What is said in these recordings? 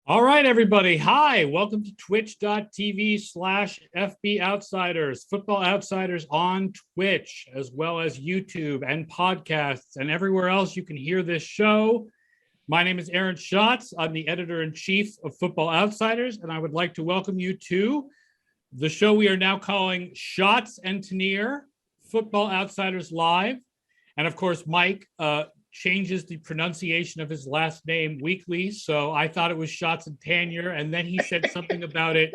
All right, everybody. Hi, welcome to twitch.tv/FB Outsiders, Football Outsiders on Twitch, as well as YouTube and podcasts and everywhere else you can hear this show. My name is Aaron Schatz. I'm the editor-in-chief of Football Outsiders, and I would like to welcome you to the show we are now calling Schatz and Tanier, Football Outsiders Live. And of course, Mike changes the pronunciation of his last name weekly, so I thought it was Schatz and Tanier, and then he said something about it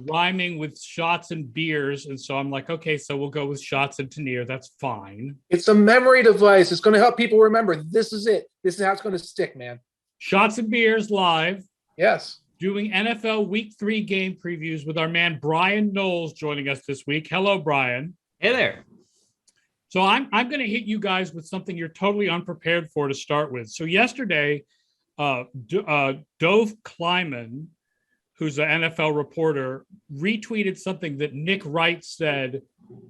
rhyming with shots and beers, and so I'm like, okay, so we'll go with Schatz and Tanier. That's fine. It's a memory device. It's going to help people remember. This is it. This is how it's going to stick, man. Shots and Beers Live. Yes. Doing NFL Week 3 game previews with our man Bryan Knowles joining us this week. Hello, Bryan. Hey there. So I'm going to hit you guys with something you're totally unprepared for to start with. So yesterday, Dove Kleiman, who's an NFL reporter, retweeted something that Nick Wright said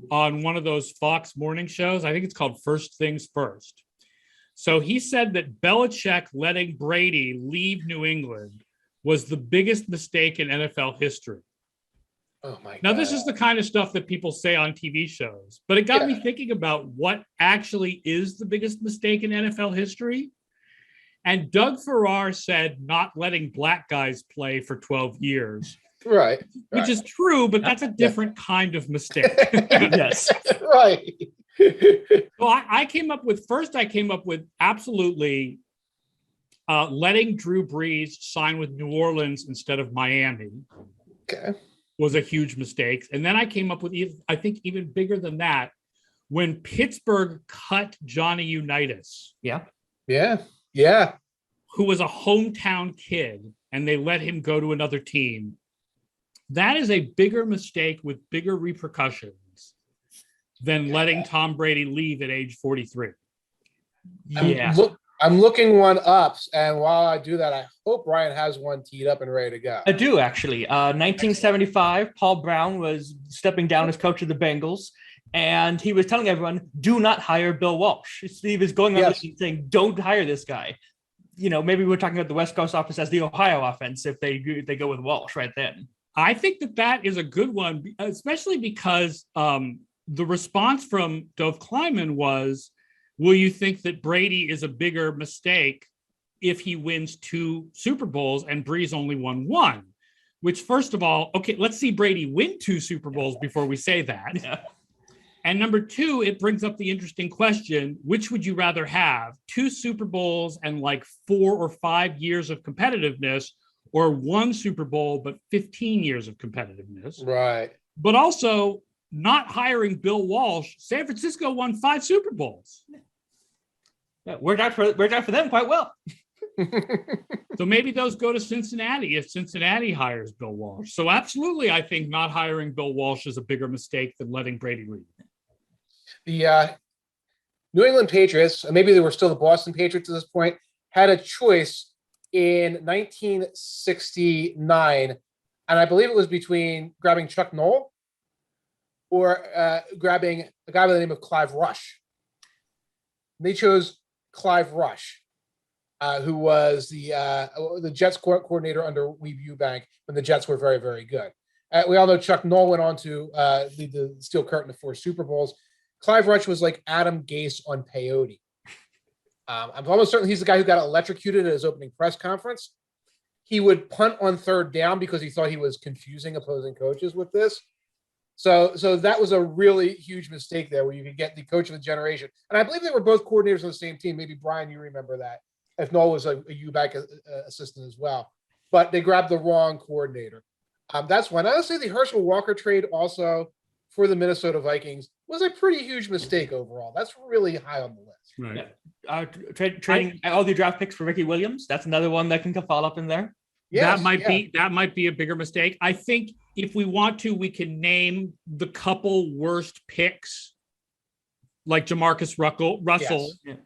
on one of those Fox morning shows. I think it's called First Things First. So he said that Belichick letting Brady leave New England was the biggest mistake in NFL history. Oh my God. Now, this is the kind of stuff that people say on TV shows, but it got me thinking about what actually is the biggest mistake in NFL history. And Doug Farrar said not letting black guys play for 12 years. Right. Which is true, but that's a different kind of mistake. Yes. Right. So I came up with absolutely letting Drew Brees sign with New Orleans instead of Miami. Okay. Was a huge mistake. And then I came up with, I think, even bigger than that, when Pittsburgh cut Johnny Unitas. Yeah. Who was a hometown kid, and they let him go to another team. That is a bigger mistake with bigger repercussions than letting Tom Brady leave at age 43. I'm looking one up, and while I do that, I hope Bryan has one teed up and ready to go. I do, actually. 1975, Paul Brown was stepping down as coach of the Bengals, and he was telling everyone, do not hire Bill Walsh. Steve is going on saying, don't hire this guy. You know, maybe we're talking about the West Coast office as the Ohio offense if they go with Walsh right then. I think that is a good one, especially because the response from Dove Kleiman was, will you think that Brady is a bigger mistake if he wins 2 Super Bowls and Brees only won 1? Which, first of all, okay, let's see Brady win 2 Super Bowls before we say that. Yeah. And number 2, it brings up the interesting question, which would you rather have? 2 Super Bowls and like 4 or 5 years of competitiveness, or 1 Super Bowl but 15 years of competitiveness? Right. But also not hiring Bill Walsh. San Francisco won 5 Super Bowls. Yeah, worked out for them quite well. So maybe those go to Cincinnati if Cincinnati hires Bill Walsh. So absolutely, I think not hiring Bill Walsh is a bigger mistake than letting Brady leave. The New England Patriots, and maybe they were still the Boston Patriots at this point, had a choice in 1969, and I believe it was between grabbing Chuck Noll or grabbing a guy by the name of Clive Rush. They chose Clive Rush, who was the Jets coordinator under Weeb Ewbank when the Jets were very, very good. We all know Chuck Noll went on to lead the Steel Curtain to 4 Super Bowls. Clive Rush was like Adam Gase on peyote. I'm almost certain he's the guy who got electrocuted at his opening press conference. He would punt on 3rd down because he thought he was confusing opposing coaches with this. So that was a really huge mistake there, where you could get the coach of the generation. And I believe they were both coordinators on the same team. Maybe, Bryan, you remember that, if Noel was a Ewbank assistant as well. But they grabbed the wrong coordinator. That's one. I would say the Herschel Walker trade also for the Minnesota Vikings was a pretty huge mistake overall. That's really high on the list. Right. Yeah. Trading all the draft picks for Ricky Williams. That's another one that can fall up in there. Yes, that might be a bigger mistake. I think if we want to, we can name the couple worst picks, like Jamarcus Russell. Yes.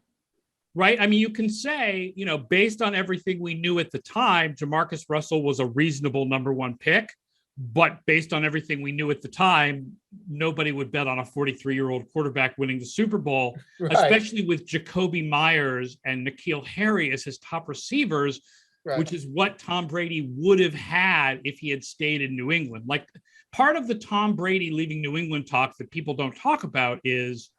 Right? I mean, you can say, based on everything we knew at the time, Jamarcus Russell was a reasonable number 1 pick. But based on everything we knew at the time, nobody would bet on a 43-year-old quarterback winning the Super Bowl, right, especially with Jacoby Myers and N'Keal Harry as his top receivers. which is what Tom Brady would have had if he had stayed in New England. Like, part of the Tom Brady leaving New England talk that people don't talk about is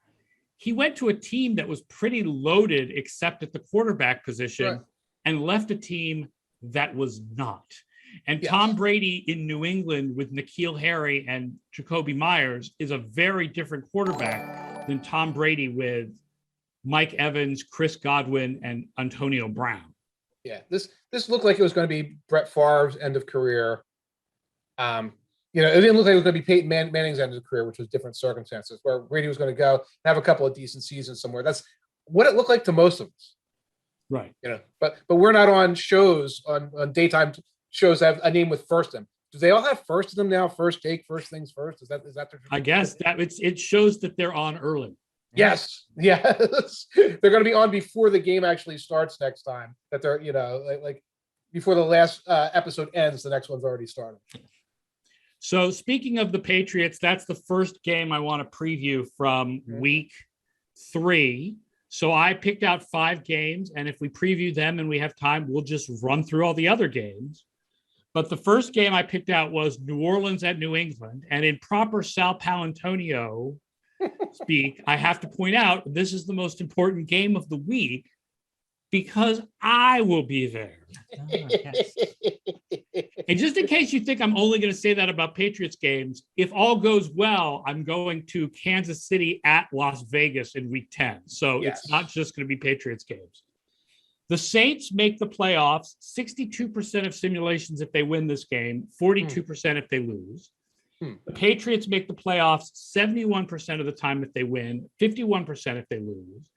he went to a team that was pretty loaded except at the quarterback position and left a team that was not. And Tom Brady in New England with N'Keal Harry and Jacoby Myers is a very different quarterback than Tom Brady with Mike Evans, Chris Godwin, and Antonio Brown. Yeah, this looked like it was going to be Brett Favre's end of career. It didn't look like it was going to be Peyton Manning's end of the career, which was different circumstances, where Brady was going to go and have a couple of decent seasons somewhere. That's what it looked like to most of us. Right. But we're not on shows, on daytime shows that have a name with first in. Do they all have first in them now? First take, first things first? Is that their I guess that it shows that they're on early. Yes. They're going to be on before the game actually starts next time. That they're, like before the last episode ends, the next one's already started. So speaking of the Patriots, that's the first game I want to preview from week 3. So I picked out 5 games, and if we preview them and we have time, we'll just run through all the other games. But the first game I picked out was New Orleans at New England, and in proper Sal Paolantonio speak, I have to point out this is the most important game of the week because I will be there. And just in case you think I'm only going to say that about Patriots games, if all goes well, I'm going to Kansas City at Las Vegas in week 10. So it's not just going to be Patriots games. The Saints make the playoffs, 62% of simulations if they win this game, 42% if they lose. The Patriots make the playoffs 71% of the time if they win, 51% if they lose.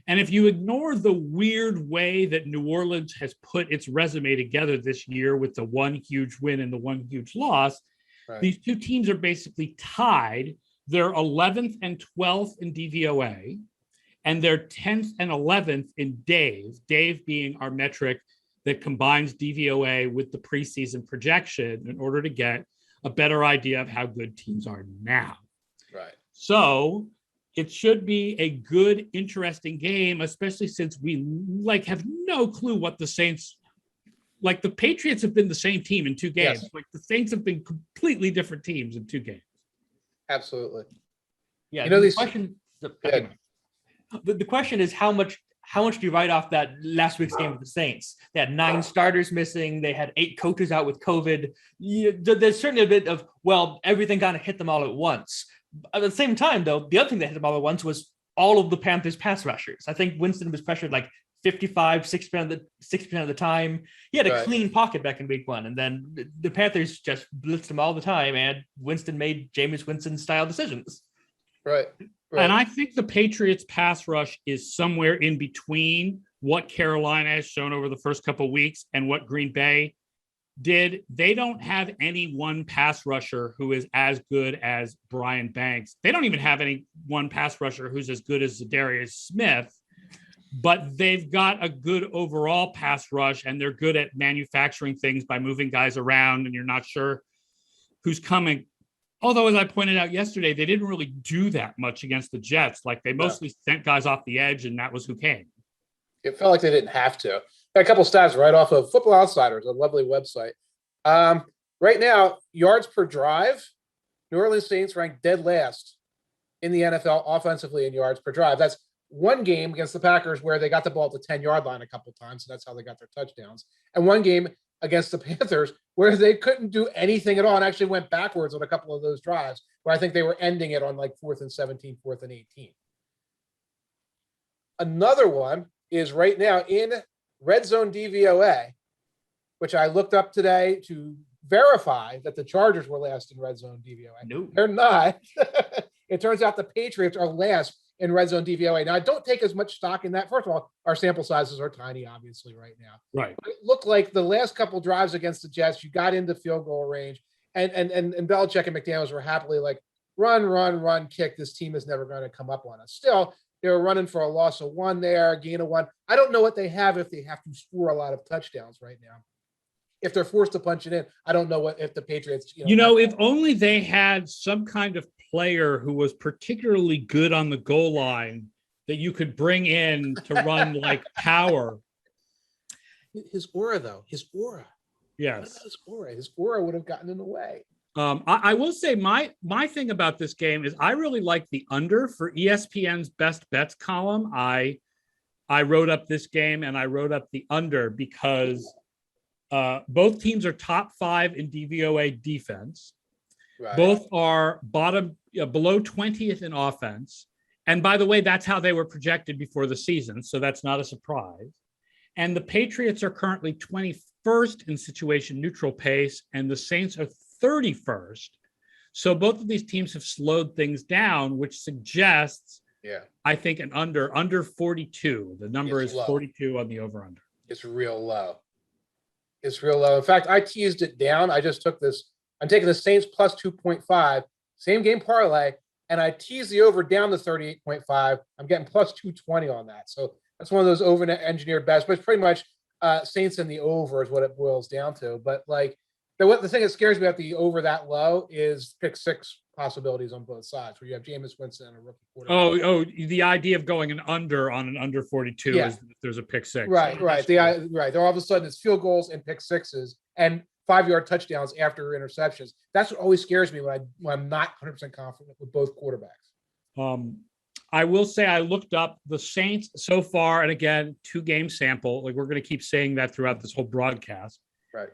And if you ignore the weird way that New Orleans has put its resume together this year with the one huge win and the one huge loss, these two teams are basically tied. They're 11th and 12th in DVOA, and they're 10th and 11th in Dave being our metric that combines DVOA with the preseason projection in order to get a better idea of how good teams are now. Right. So it should be a good, interesting game, especially since we have no clue what the Saints, the Patriots have been the same team in 2 games. Yes. The Saints have been completely different teams in 2 games. Absolutely. Yeah. The question is how much do you write off that last week's game with the Saints? They had 9 starters missing. They had 8 coaches out with COVID. There's certainly a bit of, everything kind of hit them all at once. At the same time, though, the other thing that hit them all at once was all of the Panthers pass rushers. I think Winston was pressured 60% of the time. He had a clean pocket back in week 1, and then the Panthers just blitzed him all the time, and Winston made Jameis Winston-style decisions. Right. And I think the Patriots pass rush is somewhere in between what Carolina has shown over the first couple of weeks and what Green Bay did. They don't have any one pass rusher who is as good as Brian Banks. They don't even have any one pass rusher who's as good as Zadarius Smith, but they've got a good overall pass rush, and they're good at manufacturing things by moving guys around, and you're not sure who's coming. Although, as I pointed out yesterday, they didn't really do that much against the Jets. They mostly sent guys off the edge, and that was who came. It felt like they didn't have to. Got a couple stats right off of Football Outsiders, a lovely website. Right now, yards per drive, New Orleans Saints ranked dead last in the NFL offensively in yards per drive. That's one game against the Packers where they got the ball at the 10-yard line a couple times, so that's how they got their touchdowns. And one game against the Panthers where they couldn't do anything at all and actually went backwards on a couple of those drives where I think they were ending it on 4th and 17, 4th and 18. Another one is right now in red zone DVOA, which I looked up today to verify that the Chargers were last in red zone DVOA. No, they're not. It turns out the Patriots are last in red zone DVOA. Now, I don't take as much stock in that. First of all, our sample sizes are tiny, obviously, right now. Right. But it looked like the last couple drives against the Jets, you got into field goal range, and Belichick and McDaniels were happily run, kick. This team is never going to come up on us. Still, they were running for a loss of 1 there, a gain of 1. I don't know what they have if they have to score a lot of touchdowns right now. If they're forced to punch it in, I don't know if the Patriots, if only they had some kind of player who was particularly good on the goal line that you could bring in to run power. His aura, though. His aura. Yes. What about his aura? His aura would have gotten in the way. I will say my thing about this game is I really like the under for ESPN's best bets column. I wrote up this game and I wrote up the under because both teams are top 5 in DVOA defense. Right. Both are below 20th in offense. And by the way, that's how they were projected before the season. So that's not a surprise. And the Patriots are currently 21st in situation neutral pace, and the Saints are 31st. So both of these teams have slowed things down, which suggests, I think, an under 42. The number is low. 42 on the over-under. It's real low. It's real low. In fact, I teased it down. I just took this. I'm taking the Saints plus 2.5, same game parlay, and I teased the over down to 38.5. I'm getting plus 220 on that. So that's one of those over-engineered bets, but it's pretty much Saints in the over is what it boils down to. But like the thing that scares me about the over that low is pick 6 possibilities on both sides, where you have Jameis Winston and a rookie quarterback. Oh, the idea of going an under 42 is that there's a pick 6. Right. They're all of a sudden it's field goals and pick 6s and 5-yard touchdowns after interceptions. That's what always scares me when I'm not 100% confident with both quarterbacks. I will say I looked up the Saints so far, and again, 2-game sample. Like we're going to keep saying that throughout this whole broadcast. Right.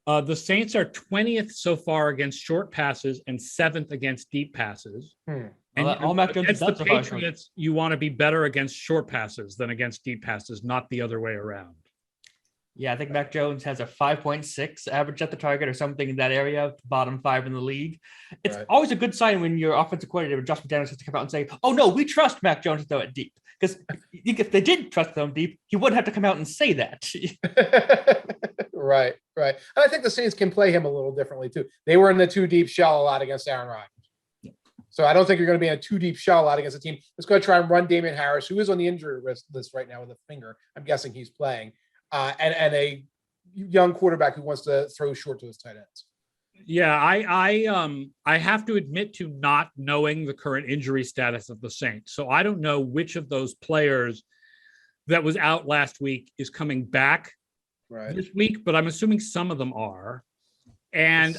The Saints are 20th so far against short passes and 7th against deep passes. And against the Patriots, you want to be better against short passes than against deep passes, not the other way around. Yeah, I think Mac Jones has a 5.6 average at the target or something in that area, bottom 5 in the league. It's always a good sign when your offensive coordinator, Josh McDaniels, has to come out and say, oh, no, we trust Mac Jones to throw it deep. Because if they did trust him deep, he wouldn't have to come out and say that. Right. And I think the Saints can play him a little differently, too. They were in the 2 deep shell a lot against Aaron Rodgers. So I don't think you're going to be in a 2 deep shell a lot against a team that's going to try and run Damian Harris, who is on the injury list right now with a finger. I'm guessing he's playing. And a young quarterback who wants to throw short to his tight ends. Yeah, I have to admit to not knowing the current injury status of the Saints. So I don't know which of those players that was out last week is coming back this week, but I'm assuming some of them are. And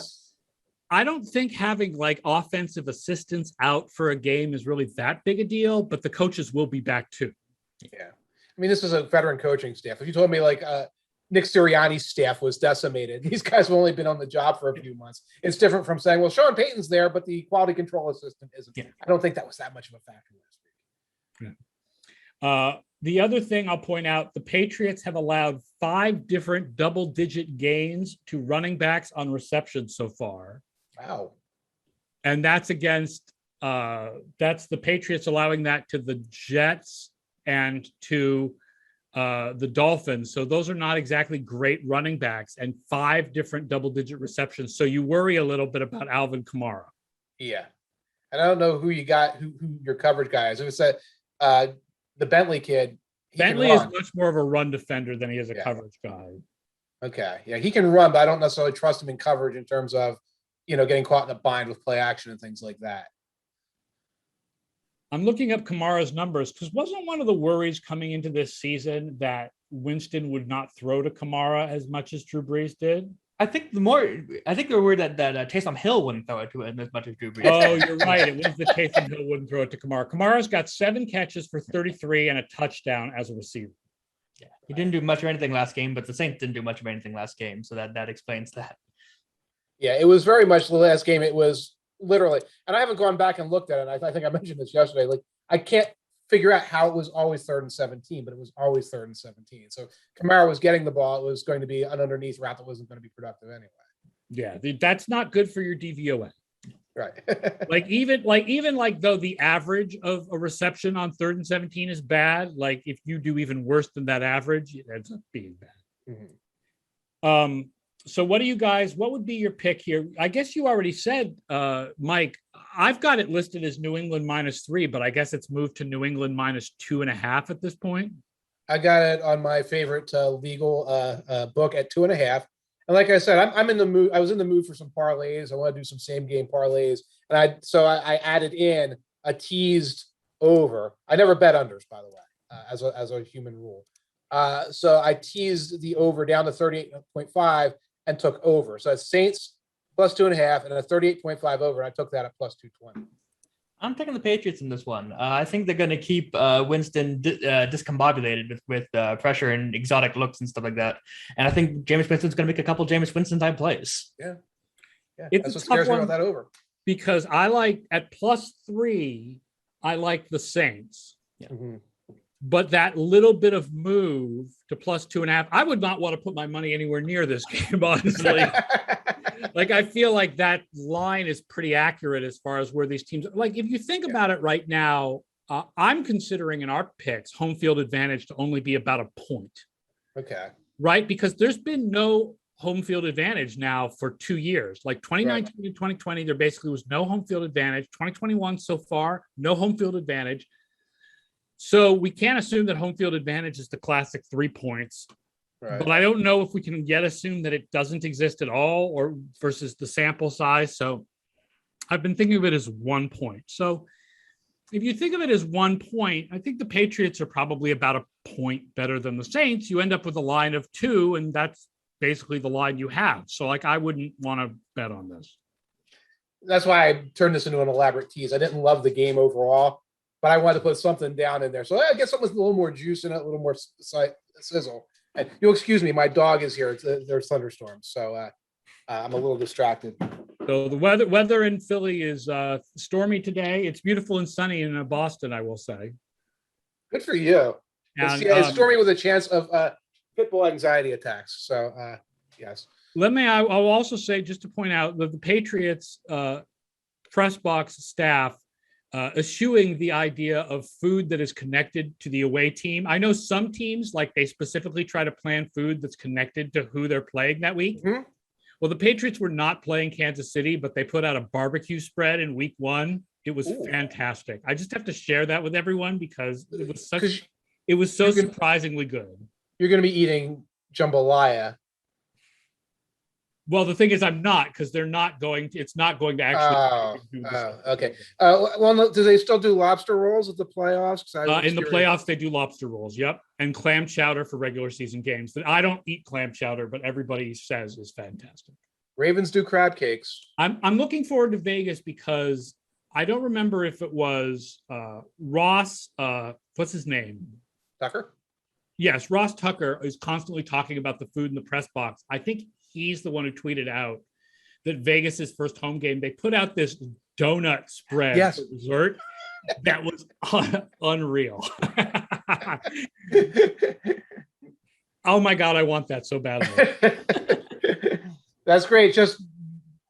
I don't think having like offensive assistants out for a game is really that big a deal, but the coaches will be back too. Yeah. I mean, this is a veteran coaching staff. If you told me like Nick Sirianni's staff was decimated, these guys have only been on the job for a few months. It's different from saying, well, Sean Payton's there, but the quality control assistant isn't. Yeah. I don't think that was that much of a factor last week. Yeah. The other thing I'll point out, the Patriots have allowed 5 different double-digit gains to running backs on reception so far. Wow. And that's against, that's the Patriots allowing that to the Jets and to the Dolphins. So those are not exactly great running backs, and 5 different double-digit receptions. So you worry a little bit about Alvin Kamara. Yeah. And I don't know who you got, who your coverage guy is. It was the Bentley kid. Bentley is much more of a run defender than he is a coverage guy. Okay. Yeah, he can run, but I don't necessarily trust him in coverage in terms of, getting caught in a bind with play action and things like that. I'm looking up Kamara's numbers because wasn't one of the worries coming into this season that Winston would not throw to Kamara as much as Drew Brees did? I think they were worried that Taysom Hill wouldn't throw it to him as much as Drew Brees. Oh, you're right. It was that Taysom Hill wouldn't throw it to Kamara. Kamara's got 7 catches for 33 and a touchdown as a receiver. Yeah, he didn't do much of anything last game, but the Saints didn't do much of anything last game, so that explains that. Yeah, it was very much the last game. It was literally, and I haven't gone back and looked at it. I think I mentioned this yesterday. Like, I can't figure out how it was always 3rd and 17, but it was always 3rd and 17. So Kamara was getting the ball. It was going to be an underneath route that wasn't going to be productive anyway. Yeah, that's not good for your DVOA. Right. even though the average of a reception on 3rd and 17 is bad, like if you do even worse than that average, it ends up being bad. Mm-hmm. So what would be your pick here? I guess you already said, Mike, I've got it listed as New England -3, but I guess it's moved to New England -2.5 at this point. I got it on my favorite legal book at 2.5. And like I said, I'm in the mood. I was in the mood for some parlays. I want to do some same game parlays. And I added in a teased over. I never bet unders, by the way, as a human rule. So I teased the over down to 38.5 and took over. So it's Saints plus 2.5 and a 38.5 over. And I took that at plus 220. I'm taking the Patriots in this one. I think they're going to keep Winston discombobulated with pressure and exotic looks and stuff like that. And I think Jameis Winston's going to make a couple Jameis Winston type plays. Yeah. It's that's what scares me about that over. Because I like at +3, I like the Saints. Yeah. Mm-hmm. But that little bit of move to plus 2.5, I would not want to put my money anywhere near this game, honestly. Like, I feel like that line is pretty accurate as far as where these teams, like, if you think about it right now, I'm considering in our picks home field advantage to only be about a point. Okay. Right? Because there's been no home field advantage now for 2 years. Like 2019 and 2020, there basically was no home field advantage. 2021 so far, no home field advantage. So we can't assume that home field advantage is the classic 3 points. Right. But I don't know if we can yet assume that it doesn't exist at all or versus the sample size. So I've been thinking of it as 1 point. So if you think of it as 1 point, I think the Patriots are probably about a point better than the Saints. You end up with a line of 2, and that's basically the line you have. So like, I wouldn't want to bet on this. That's why I turned this into an elaborate tease. I didn't love the game overall, but I wanted to put something down in there. So I guess something with a little more juice in it, a little more sizzle. And you'll excuse me, my dog is here. There's thunderstorms, so I'm a little distracted. So the weather in Philly is stormy today. It's beautiful and sunny in Boston, I will say. Good for you. And, it's stormy with a chance of pit bull anxiety attacks. So yes. I'll also say, just to point out that the Patriots press box staff eschewing the idea of food that is connected to the away team. I know some teams, like, they specifically try to plan food that's connected to who they're playing that week. Mm-hmm. Well, the Patriots were not playing Kansas City, but they put out a barbecue spread in week 1. It was fantastic. I just have to share that with everyone because it was so surprisingly good. You're going to be eating jambalaya. Well, the thing is, I'm not, because they're not going to. It's not going to actually. Okay. Well, do they still do lobster rolls at the playoffs? In the playoffs, they do lobster rolls. Yep, and clam chowder for regular season games. I don't eat clam chowder, but everybody says is fantastic. Ravens do crab cakes. I'm looking forward to Vegas because I don't remember if it was Ross. What's his name? Tucker. Yes, Ross Tucker is constantly talking about the food in the press box. I think he's the one who tweeted out that Vegas's first home game, they put out this donut spread for dessert that was unreal. Oh my God, I want that so badly. That's great. Just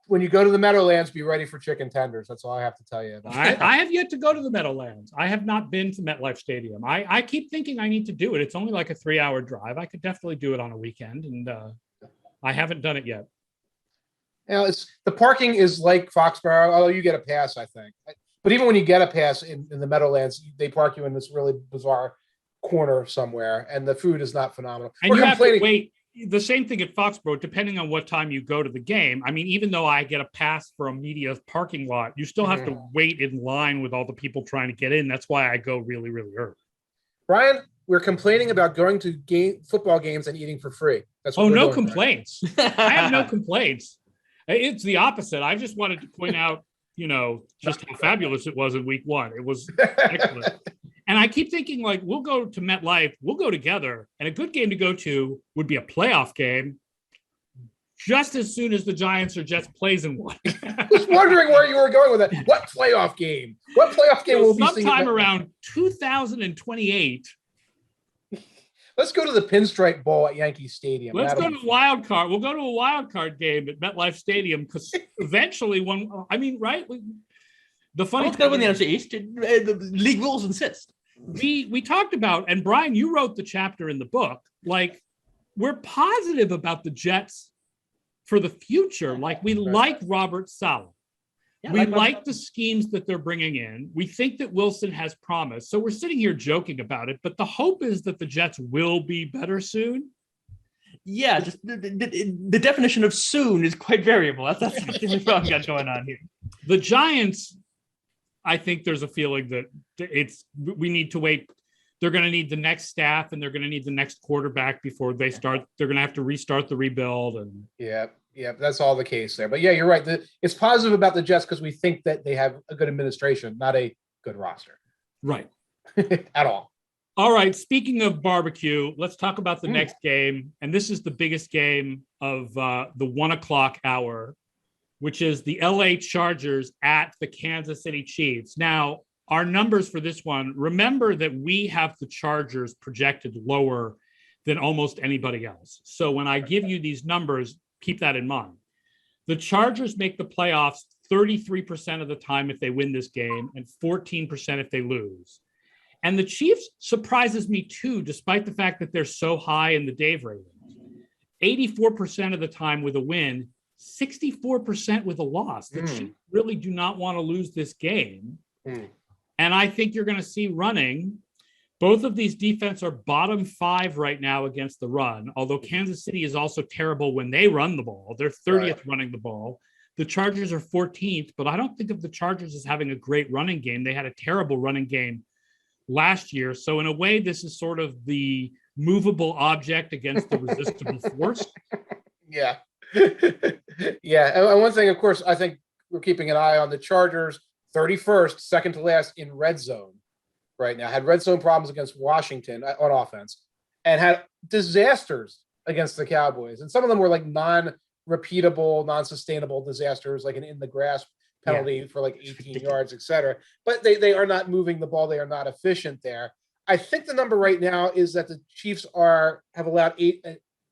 when you go to the Meadowlands, be ready for chicken tenders. That's all I have to tell you. I have yet to go to the Meadowlands. I have not been to MetLife Stadium. I keep thinking I need to do it. It's only like a 3-hour drive. I could definitely do it on a weekend, and I haven't done it yet. You know, the parking is like Foxborough, although you get a pass, I think. But even when you get a pass in the Meadowlands, they park you in this really bizarre corner somewhere, and the food is not phenomenal. And you have to wait. The same thing at Foxborough, depending on what time you go to the game. I mean, even though I get a pass for a media parking lot, you still have to wait in line with all the people trying to get in. That's why I go really, really early. Brian, we're complaining about going to football games and eating for free. That's what no complaints. I have no complaints. It's the opposite. I just wanted to point out, just how fabulous it was in week 1. It was excellent. And I keep thinking, like, we'll go to MetLife, we'll go together, and a good game to go to would be a playoff game just as soon as the Giants or Jets plays in one. I was wondering where you were going with that. What playoff game? What playoff game will be sometime around 2028. Let's go to the Pinstripe Bowl at Yankee Stadium. Let's go to a wild card. We'll go to a wild card game at MetLife Stadium because eventually right? The funny thing in the NFC East, the league rules insist. We talked about, and Brian, you wrote the chapter in the book, like, we're positive about the Jets for the future. Like, we like Robert Saleh. Yeah, we like the schemes that they're bringing in. We think that Wilson has promise. So we're sitting here joking about it, but the hope is that the Jets will be better soon. Yeah, just the definition of soon is quite variable. That's something we've got going on here. The Giants, I think there's a feeling that we need to wait they're going to need the next staff and they're going to need the next quarterback before they start. They're going to have to restart the rebuild. And yeah, that's all the case there. But yeah, you're right. It's positive about the Jets because we think that they have a good administration, not a good roster. Right. At all. All right. Speaking of barbecue, let's talk about the next game. And this is the biggest game of the 1 o'clock hour, which is the LA Chargers at the Kansas City Chiefs. Now, our numbers for this one, remember that we have the Chargers projected lower than almost anybody else. So when I give you these numbers, keep that in mind. The Chargers make the playoffs 33% of the time if they win this game and 14% if they lose. And the Chiefs surprises me too, despite the fact that they're so high in the Dave ratings. 84% of the time with a win, 64% with a loss. The Chiefs really do not want to lose this game. And I think you're going to see running. Both of these defenses are bottom 5 right now against the run, although Kansas City is also terrible when they run the ball. They're 30th running the ball. The Chargers are 14th, but I don't think of the Chargers as having a great running game. They had a terrible running game last year. So in a way, this is sort of the movable object against the resistible force. Yeah. Yeah. And one thing, of course, I think we're keeping an eye on the Chargers. 31st, second to last in red zone right now. Had red zone problems against Washington on offense and had disasters against the Cowboys. And some of them were like non-repeatable, non-sustainable disasters, like an in the grass penalty for like 18 yards, etc. But they are not moving the ball. They are not efficient there. I think the number right now is that the Chiefs have allowed 8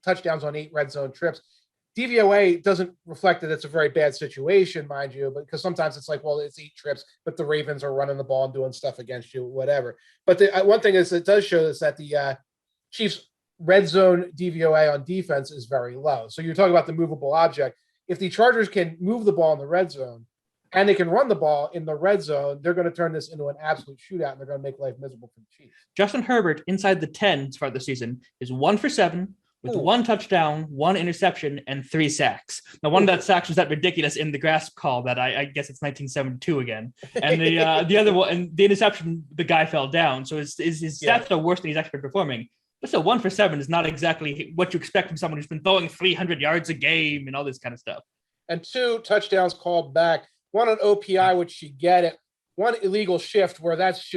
touchdowns on 8 red zone trips. DVOA doesn't reflect that it's a very bad situation, mind you, but because sometimes it's like, well, it's 8 trips, but the Ravens are running the ball and doing stuff against you, whatever. But one thing is it does show us that the Chiefs' red zone DVOA on defense is very low. So you're talking about the movable object. If the Chargers can move the ball in the red zone and they can run the ball in the red zone, they're going to turn this into an absolute shootout and they're going to make life miserable for the Chiefs. Justin Herbert inside the 10 for the season is 1 for 7. With 1 touchdown, 1 interception, and 3 sacks. Now, one of that sacks was that ridiculous in the grass call that I guess it's 1972 again. And the other one, and the interception, the guy fell down. So his stats are worse than he's actually performing. But still, 1 for 7 is not exactly what you expect from someone who's been throwing 300 yards a game and all this kind of stuff. And 2 touchdowns called back. 1 on OPI, which you get it. 1 illegal shift where that's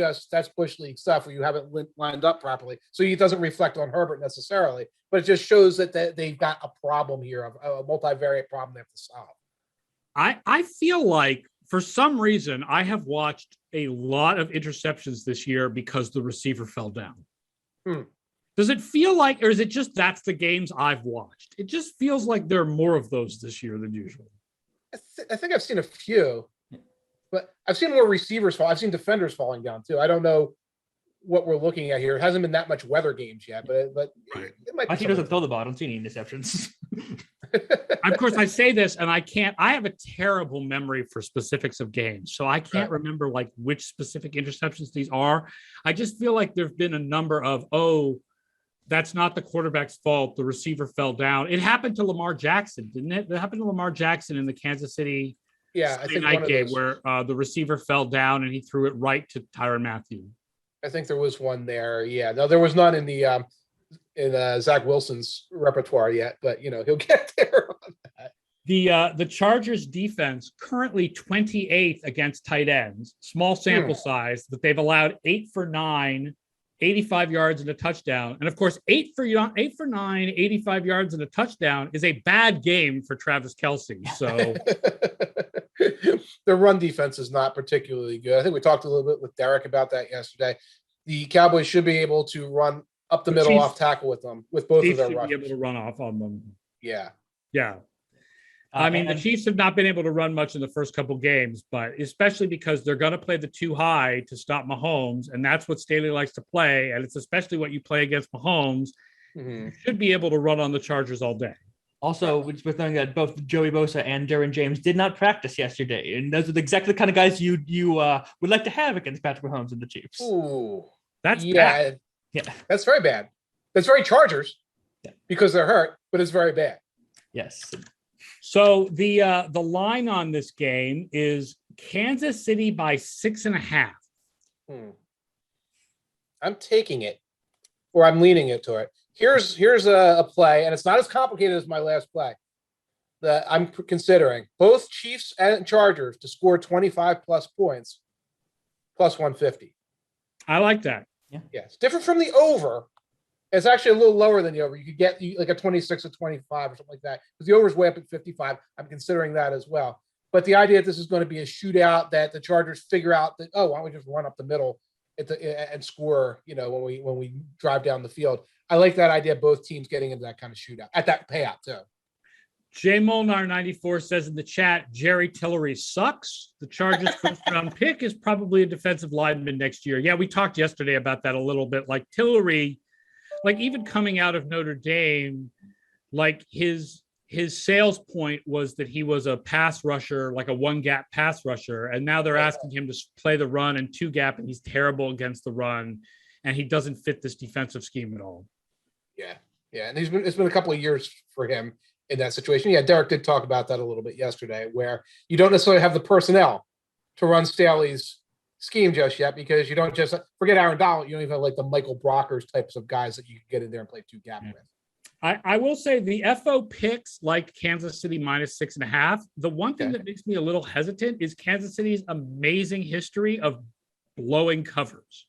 Bush League stuff where you haven't lined up properly. So it doesn't reflect on Herbert necessarily, but it just shows that they've got a problem here, a multivariate problem they have to solve. I feel like for some reason I have watched a lot of interceptions this year because the receiver fell down. Does it feel like, or is it just that's the games I've watched? It just feels like there are more of those this year than usual. I think I've seen a few. But I've seen more receivers fall. I've seen defenders falling down too. I don't know what we're looking at here. It hasn't been that much weather games yet, but it might be. I think doesn't throw the ball. I don't see any interceptions. Of course, I say this, and I have a terrible memory for specifics of games, so I can't remember like which specific interceptions these are. I just feel like there've been a number of that's not the quarterback's fault. The receiver fell down. It happened to Lamar Jackson, didn't it? It happened to Lamar Jackson in the Kansas City. Yeah, I think night game where the receiver fell down and he threw it right to Tyrann Mathieu. I think there was one there. Yeah, no, there was none in the Zach Wilson's repertoire yet, but he'll get there on that. The Chargers defense currently 28th against tight ends, small sample size, but they've allowed 8 for 9, 85 yards and a touchdown. And of course, 8 for 9, 85 yards and a touchdown is a bad game for Travis Kelce. So their run defense is not particularly good. I think we talked a little bit with Derek about that yesterday. The Cowboys should be able to run up the middle off tackle with them, with both of their rushers. Be able to run off on them. Yeah. I mean, the Chiefs have not been able to run much in the first couple games, but especially because they're going to play the 2 high to stop Mahomes, and that's what Staley likes to play, and it's especially what you play against Mahomes. You should be able to run on the Chargers all day. Also, we're knowing that both Joey Bosa and Derwin James did not practice yesterday, and those are exactly the kind of guys you would like to have against Patrick Mahomes and the Chiefs. Ooh, that's bad. Yeah, that's very bad. That's very Chargers because they're hurt, but it's very bad. Yes. So the line on this game is Kansas City by 6.5. I'm taking it, or I'm leaning it to it. Here's a play, and it's not as complicated as my last play that I'm considering. Both Chiefs and Chargers to score 25 plus points, plus 150. I like that. Yeah, it's different from the over. It's actually a little lower than the over. You could get like a 26 or 25 or something like that, because the over is way up at 55. I'm considering that as well. But the idea that this is going to be a shootout, that the Chargers figure out that, why don't we just run up the middle and score, when we drive down the field. I like that idea. Both teams getting into that kind of shootout at that payout too. J Molnar 94 says in the chat, Jerry Tillery sucks. The Chargers' first round pick is probably a defensive lineman next year. Yeah, we talked yesterday about that a little bit. Like Tillery, like even coming out of Notre Dame, like his sales point was that he was a pass rusher, like a one gap pass rusher. And now they're asking him to play the run and two gap, and he's terrible against the run. And he doesn't fit this defensive scheme at all. Yeah. And it's been a couple of years for him in that situation. Yeah, Derek did talk about that a little bit yesterday, where you don't necessarily have the personnel to run Staley's scheme just yet, because you don't just forget Aaron Donald. You don't even have like the Michael Brockers types of guys that you can get in there and play two gap with. I will say the FO picks like Kansas City -6.5. The one thing that makes me a little hesitant is Kansas City's amazing history of blowing covers.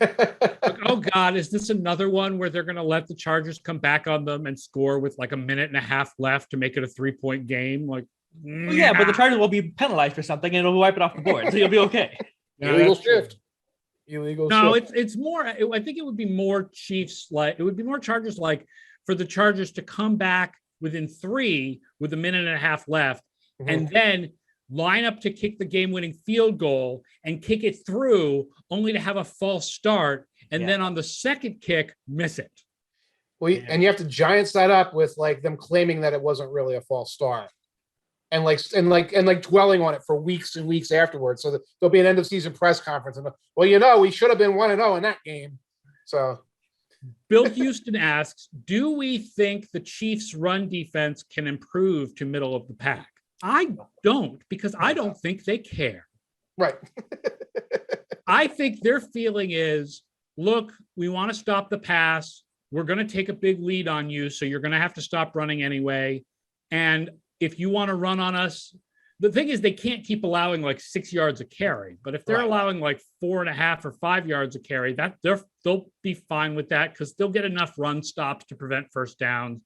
Like, oh God, is this another one where they're going to let the Chargers come back on them and score with like a minute and a half left to make it a 3-point game? Like, well, yeah, but the Chargers will be penalized for something and it'll wipe it off the board, so you'll be okay. Illegal shift. No, it's more. I think it would be more Chiefs like. It would be more Chargers like for the Chargers to come back within 3 with a minute and a half left, and then line up to kick the game-winning field goal and kick it through, only to have a false start, and then on the second kick, miss it. Well, and you have to giants that up with like them claiming that it wasn't really a false start, and dwelling on it for weeks and weeks afterwards. So there'll be an end of season press conference, and we should have been 1-0 in that game. So, Bill Houston asks, do we think the Chiefs' run defense can improve to middle of the pack? I don't, because I don't think they care. Right. I think their feeling is, look, we want to stop the pass. We're going to take a big lead on you, so you're going to have to stop running anyway. And if you want to run on us, the thing is they can't keep allowing like 6 yards a carry. But if they're allowing like 4.5 or 5 yards a carry, they'll be fine with that, because they'll get enough run stops to prevent first downs.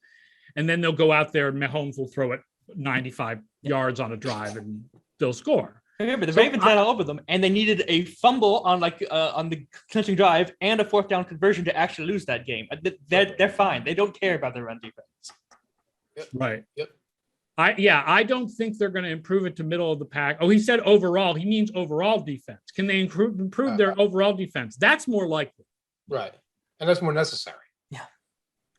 And then they'll go out there and Mahomes will throw it 95 yards on a drive and they'll score. Remember, the Ravens ran all over them, and they needed a fumble on the clinching drive and a fourth down conversion to actually lose that game. They're fine. They don't care about their run defense. Yep. Right. Yep. I don't think they're going to improve it to middle of the pack. Oh, he said overall. He means overall defense. Can they improve their overall defense? That's more likely. Right. And that's more necessary. Yeah.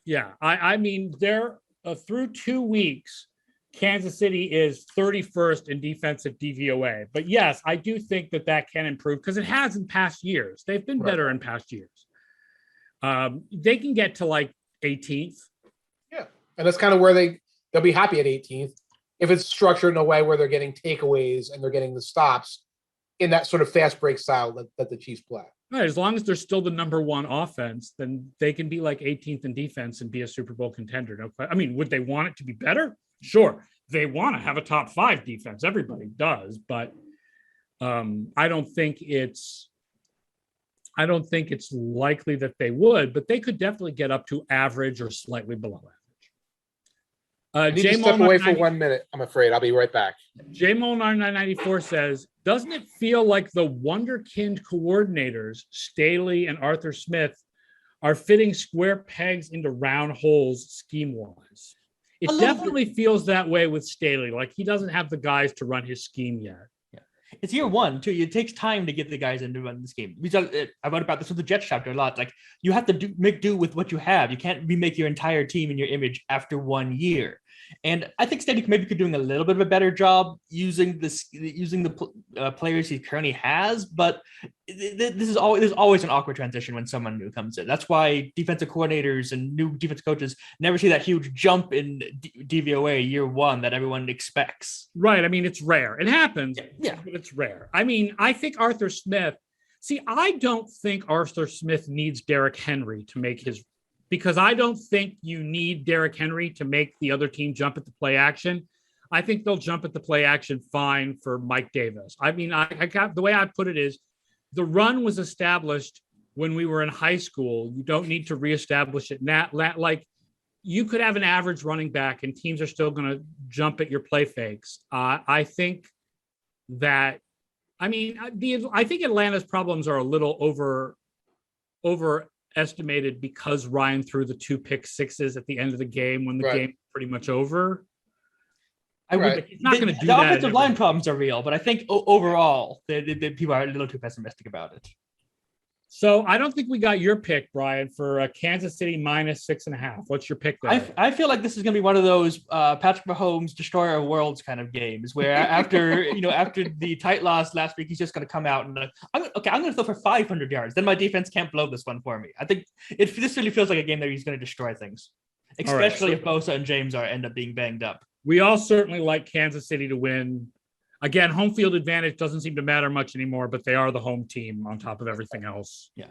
Yeah. I mean, they're through 2 weeks, Kansas City is 31st in defensive DVOA. But yes, I do think that can improve, because it has in past years. They've been better in past years. They can get to like 18th. Yeah. And that's kind of where they'll be happy at 18th if it's structured in a way where they're getting takeaways and they're getting the stops in that sort of fast break style that the Chiefs play. Right, as long as they're still the number one offense, then they can be like 18th in defense and be a Super Bowl contender. No, I mean, would they want it to be better? Sure. They want to have a top 5 defense. Everybody does, but I don't think it's likely that they would, but they could definitely get up to average or slightly below average. I need to step away for 1 minute. I'm afraid. I'll be right back. J Molnar 994 says, doesn't it feel like the wonderkind coordinators, Staley and Arthur Smith, are fitting square pegs into round holes scheme-wise? It definitely feels that way with Staley. Like he doesn't have the guys to run his scheme yet. Yeah, it's year 1 too. It takes time to get the guys in to run the scheme. I wrote about this with the Jets chapter a lot. Like you have to make do with what you have. You can't remake your entire team and your image after 1 year. And I think Staley maybe could be doing a little bit of a better job using the players he currently has. But there's always an awkward transition when someone new comes in. That's why defensive coordinators and new defense coaches never see that huge jump in DVOA year 1 that everyone expects. Right. I mean, it's rare. It happens. Yeah. But it's rare. I mean, I think Arthur Smith. See, I don't think Arthur Smith needs Derrick Henry to make because I don't think you need Derrick Henry to make the other team jump at the play action. I think they'll jump at the play action fine for Mike Davis. I mean, I got the way I put it is the run was established when we were in high school. You don't need to reestablish it now. Like you could have an average running back and teams are still going to jump at your play fakes. I think that, I think Atlanta's problems are a little overestimated because Ryan threw the 2 pick sixes at the end of the game when the game was pretty much over. He's not going to do the that. Offensive line problems are real, but I think overall, the people are a little too pessimistic about it. So I don't think we got your pick, Brian, for Kansas City minus 6.5. What's your pick there? I feel like this is going to be one of those Patrick Mahomes destroyer of worlds kind of games where after after the tight loss last week, he's just going to come out and I'm going to throw for 500 yards. Then my defense can't blow this one for me. I think this really feels like a game that he's going to destroy things, especially if Bosa and James end up being banged up. We all certainly like Kansas City to win. Again, home field advantage doesn't seem to matter much anymore, but they are the home team on top of everything else. Yeah.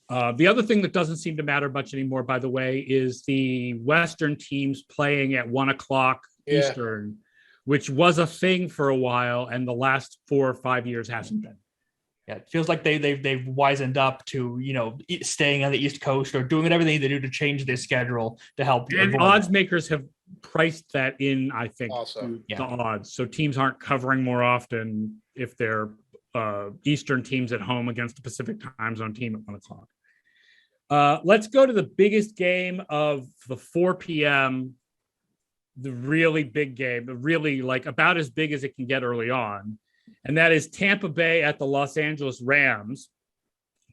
The other thing that doesn't seem to matter much anymore, by the way, is the Western teams playing at 1:00 Eastern, which was a thing for a while, and the last 4 or 5 years hasn't been. Yeah, it feels like they've wisened up to staying on the East Coast or doing whatever they need to do to change their schedule to help. And odds makers have priced that in, I think, also the odds. So teams aren't covering more often if they're Eastern teams at home against a Pacific time zone team at 1:00. Let's go to the biggest game of the 4 p.m. The really big game, really like about as big as it can get early on. And that is Tampa Bay at the Los Angeles Rams.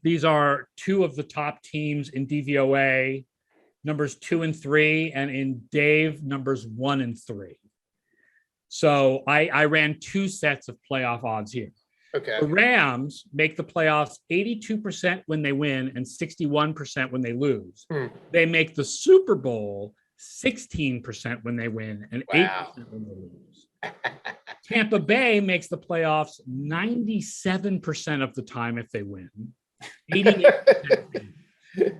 These are 2 of the top teams in DVOA, numbers 2 and 3, and in Dave, numbers 1 and 3. So I ran 2 sets of playoff odds here. Okay. The Rams make the playoffs 82% when they win and 61% when they lose. They make the Super Bowl 16% when they win and 8% when they lose. Tampa Bay makes the playoffs 97% of the time if they win, 88%.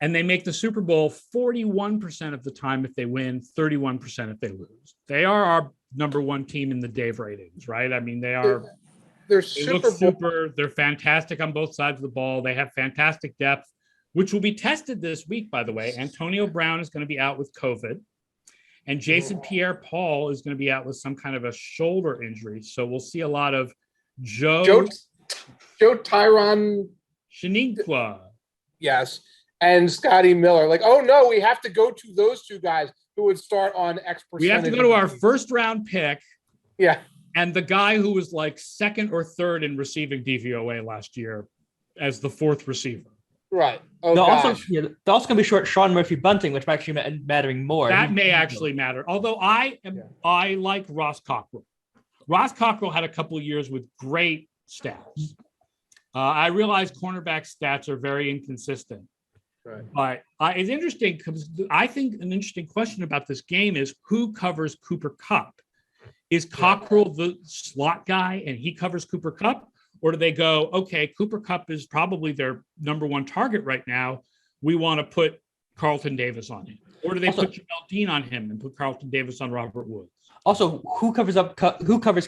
And they make the Super Bowl 41% of the time if they win, 31% if they lose. They are our number 1 team in the Dave ratings, right? I mean, they're super. They're fantastic on both sides of the ball. They have fantastic depth, which will be tested this week, by the way. Antonio Brown is going to be out with COVID. And Jason Pierre-Paul is going to be out with some kind of a shoulder injury. So we'll see a lot of Joe Tyron Shaniqua. Yes. And Scotty Miller. Like, oh, no, we have to go to those 2 guys who would start on X percentage. We have to go to our first round pick. Yeah. And the guy who was like 2nd or 3rd in receiving DVOA last year as the 4th receiver. Right. Oh, they're also going to be short Sean Murphy Bunting, which might actually mattering more. That may actually matter. Although I like Ross Cockrell. Ross Cockrell had a couple of years with great stats. I realize cornerback stats are very inconsistent. Right. But it's interesting because I think an interesting question about this game is who covers Cooper Kupp? Is Cockrell the slot guy and he covers Cooper Kupp? Or do they go, okay, Cooper Kupp is probably their number 1 target right now. We want to put Carlton Davis on him. Or do they put Jamel Dean on him and put Carlton Davis on Robert Woods? Also, who covers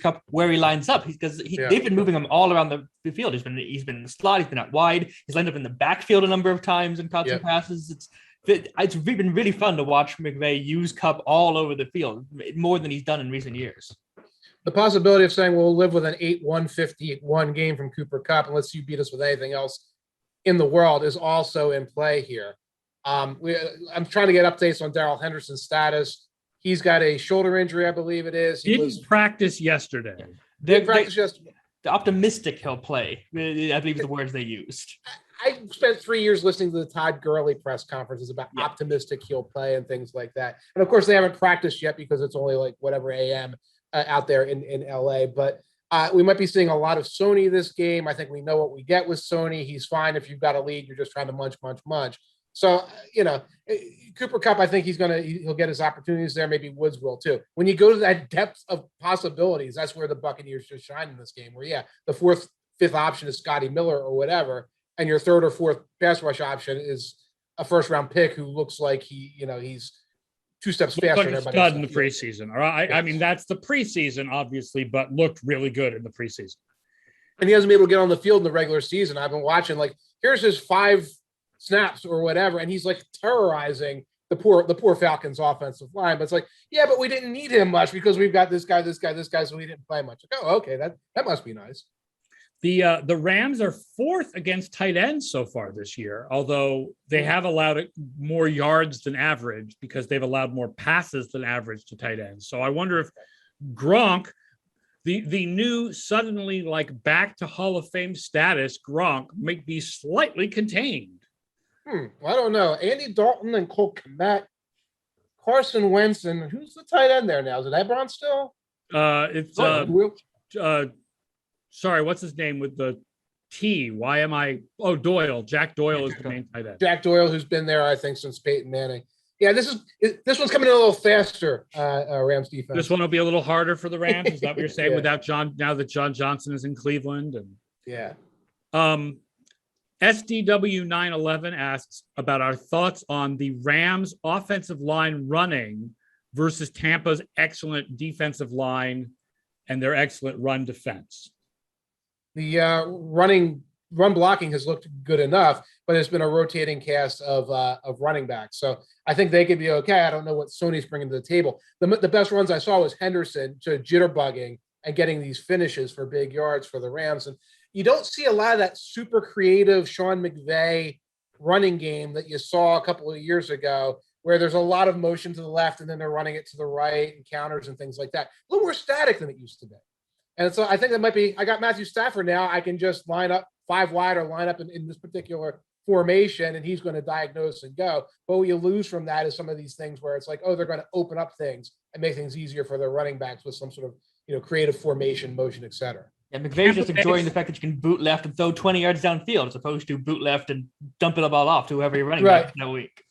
Kupp where he lines up? Because they've been moving him all around the field. He's been in the slot. He's been out wide. He's lined up in the backfield a number of times and caught some passes. It's been really fun to watch McVay use Kupp all over the field, more than he's done in recent years. The possibility of saying we'll live with an 8-1-51 game from Cooper Kupp unless you beat us with anything else in the world is also in play here. I'm trying to get updates on Darrell Henderson's status. He's got a shoulder injury, I believe it is. He didn't practice yesterday. Didn't practice yesterday. The optimistic he'll play, I believe is the words they used. I spent 3 years listening to the Todd Gurley press conferences about optimistic he'll play and things like that. And of course, they haven't practiced yet because it's only like whatever AM out there in LA. But we might be seeing a lot of Sony this game. I think we know what we get with Sony. He's fine if you've got a lead. You're just trying to munch. So, Cooper Kupp, I think he'll get his opportunities there. Maybe Woods will too. When you go to that depth of possibilities, that's where the Buccaneers just shine in this game. Where, the fifth option is Scotty Miller or whatever, and your third or fourth pass rush option is a first round pick who looks like he's 2 steps faster like than a everybody stud else in the preseason. All right. Yes. I mean, that's the preseason, obviously, but looked really good in the preseason. And he hasn't been able to get on the field in the regular season. I've been watching, like, here's his 5 snaps or whatever, and he's like terrorizing the poor Falcons offensive line. But it's like, yeah, but we didn't need him much because we've got this guy, so we didn't play much. Like, oh, okay, that must be nice. The Rams are 4th against tight ends so far this year, although they have allowed more yards than average because they've allowed more passes than average to tight ends. So I wonder if Gronk, the new suddenly like back to Hall of Fame status, Gronk might be slightly contained. Well, I don't know. Andy Dalton and Cole Kmet, Carson Wentz, and who's the tight end there now? Is it Ebron still? Sorry, what's his name with the T? Why am I? Oh, Doyle. Jack Doyle is the main tight end. Jack Doyle, who's been there, I think, since Peyton Manning. Yeah, this one's coming in a little faster. Rams defense. This one will be a little harder for the Rams. Is that what you're saying? Without John, now that John Johnson is in Cleveland, and SDW911 asks about our thoughts on the Rams' offensive line running versus Tampa's excellent defensive line and their excellent run defense. The run blocking has looked good enough, but it's been a rotating cast of running backs. So I think they could be okay. I don't know what Sony's bringing to the table. The best runs I saw was Henderson to jitterbugging and getting these finishes for big yards for the Rams. And you don't see a lot of that super creative Sean McVay running game that you saw a couple of years ago, where there's a lot of motion to the left and then they're running it to the right and counters and things like that. A little more static than it used to be. And so I think that might be, I got Matthew Stafford now. I can just line up 5 wide or line up in this particular formation and he's going to diagnose and go. But what you lose from that is some of these things where it's like, oh, they're going to open up things and make things easier for their running backs with some sort of, creative formation, motion, et cetera. Yeah, McVay's just enjoying the fact that you can boot left and throw 20 yards downfield as opposed to boot left and dumping the ball off to whoever you're running back that week.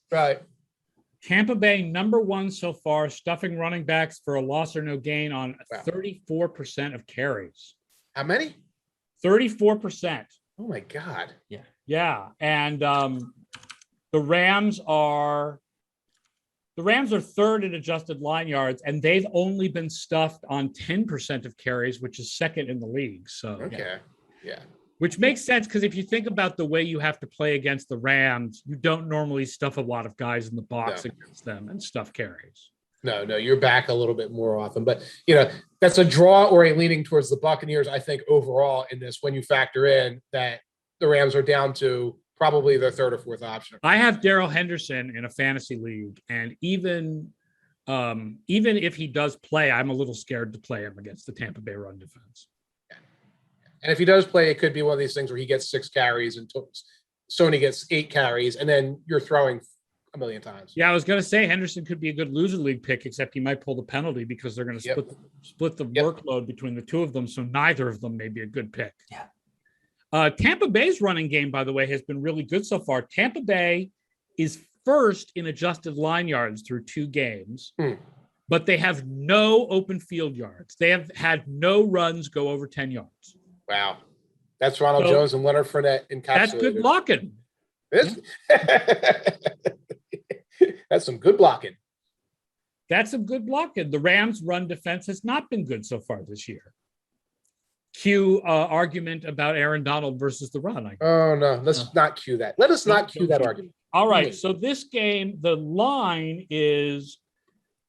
Right. Tampa Bay, number 1 so far, stuffing running backs for a loss or no gain on 34% of carries. How many? 34%. Oh, my God. Yeah. Yeah. And the Rams are 3rd in adjusted line yards, and they've only been stuffed on 10% of carries, which is 2nd in the league. So, yeah. Which makes sense because if you think about the way you have to play against the Rams, you don't normally stuff a lot of guys in the box against them and stuff carries. No, you're back a little bit more often. But, that's a draw or a leaning towards the Buccaneers, I think, overall in this, when you factor in that the Rams are down to probably their 3rd or 4th option. I have Darrell Henderson in a fantasy league, and even if he does play, I'm a little scared to play him against the Tampa Bay run defense. And if he does play, it could be one of these things where he gets 6 carries and Sony gets 8 carries, and then you're throwing a million times. Yeah, I was going to say Henderson could be a good loser league pick, except he might pull the penalty because they're going to split the workload between the two of them, so neither of them may be a good pick. Yeah. Tampa Bay's running game, by the way, has been really good so far. Tampa Bay is 1st in adjusted line yards through 2 games, but they have no open field yards. They have had no runs go over 10 yards. Wow. That's Ronald Jones and Leonard Fournette encapsulated. That's good blocking. That's some good blocking. That's some good blocking. The Rams' run defense has not been good so far this year. Cue argument about Aaron Donald versus the run. Oh, no. Let's not cue that. Let us not cue that argument. All right. So this game, the line is,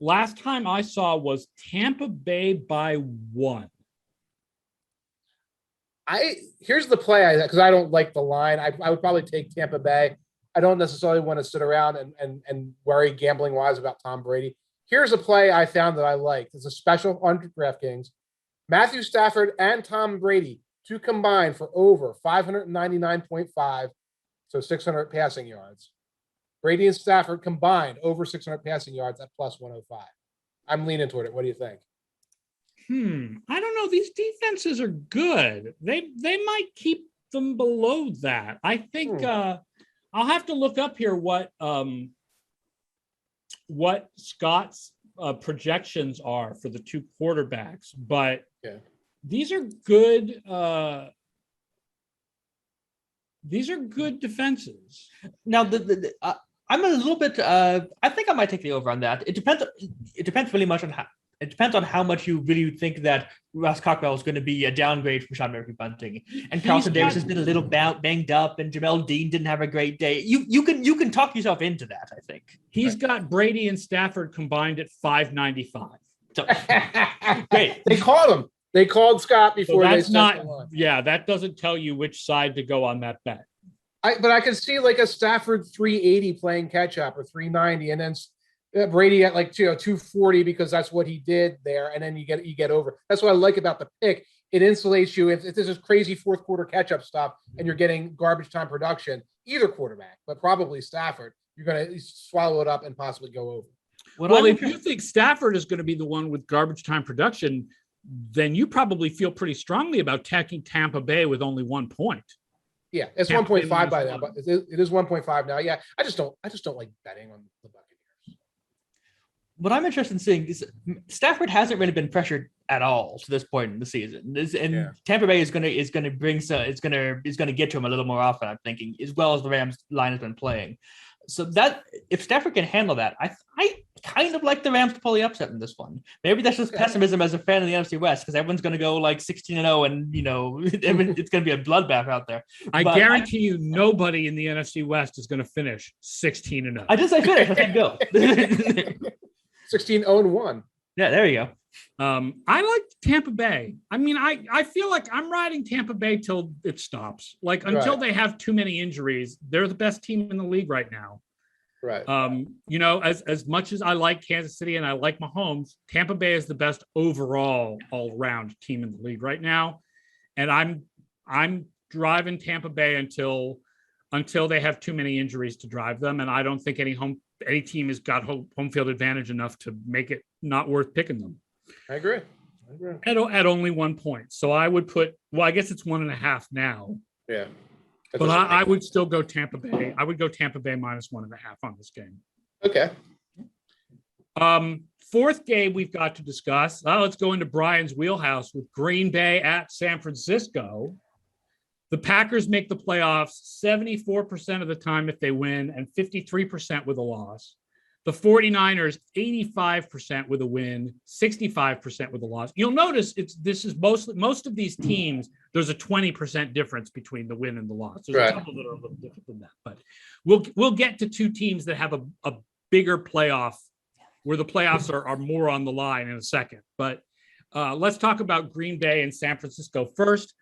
last time I saw was Tampa Bay by 1. Here's the play, because I don't like the line. I would probably take Tampa Bay. I don't necessarily want to sit around and worry gambling-wise about Tom Brady. Here's a play I found that I like. It's a special on DraftKings. Matthew Stafford and Tom Brady to combine for over 599.5, so 600 passing yards. Brady and Stafford combined over 600 passing yards at plus 105. I'm leaning toward it. What do you think? I don't know. These defenses are good. They might keep them below that. I think I'll have to look up here what Scott's projections are for the 2 quarterbacks, but these are good These are good defenses. Now, I'm a little bit. I think I might take the over on that. It depends. It depends really much on how. It depends on how much you really think that Ross Cockrell is going to be a downgrade from Sean Murphy-Bunting. And Carlton Davis has been a little banged up, and Jamel Dean didn't have a great day. You can talk yourself into that, I think. He's got Brady and Stafford combined at 595. So, great. They called him. They called Scott before so that's they not. Yeah, that doesn't tell you which side to go on that bet. But I can see like a Stafford 380 playing catch up or 390, and then Brady at like 240 because that's what he did there, and then you get over. That's what I like about the pick. It insulates you if this is crazy fourth quarter catch up stuff, and you're getting garbage time production. Either quarterback, but probably Stafford, you're going to swallow it up and possibly go over. Well, if you think Stafford is going to be the one with garbage time production, then you probably feel pretty strongly about taking Tampa Bay with only 1 point. Yeah, it's 1.5 by now, but it is 1.5 now. Yeah, I just don't like betting on the Buccaneers. What I'm interested in seeing is Stafford hasn't really been pressured at all to this point in the season, and Tampa Bay is going to get to him a little more often. I'm thinking, as well as the Rams line has been playing. So that if Stafford can handle that, I kind of like the Rams to pull the upset in this one. Maybe that's just pessimism as a fan of the NFC West because everyone's going to go like 16-0, and it's going to be a bloodbath out there. I guarantee you, nobody in the NFC West is going to finish 16-0. I did say finish. I said go. 16-0-1. Yeah, there you go. I like Tampa Bay. I mean, I feel like I'm riding Tampa Bay till it stops. Like until they have too many injuries, they're the best team in the league right now. Right. As much as I like Kansas City and I like Mahomes, Tampa Bay is the best overall all-around team in the league right now. And I'm driving Tampa Bay until they have too many injuries to drive them. And I don't think any team has got home field advantage enough to make it not worth picking them. I agree. At only 1 point. So I would I guess it's 1.5 now. Yeah. But I would still go Tampa Bay. I would go Tampa Bay minus 1.5 on this game. Okay. Fourth game we've got to discuss. Let's go into Brian's wheelhouse with Green Bay at San Francisco. The Packers make the playoffs 74% of the time if they win and 53% with a loss. The 49ers, 85% with a win, 65% with a loss. You'll notice most of these teams, there's a 20% difference between the win and the loss. There's a couple that are a little different than that. But we'll get to two teams that have a bigger playoff where the playoffs are more on the line in a second. But let's talk about Green Bay and San Francisco first.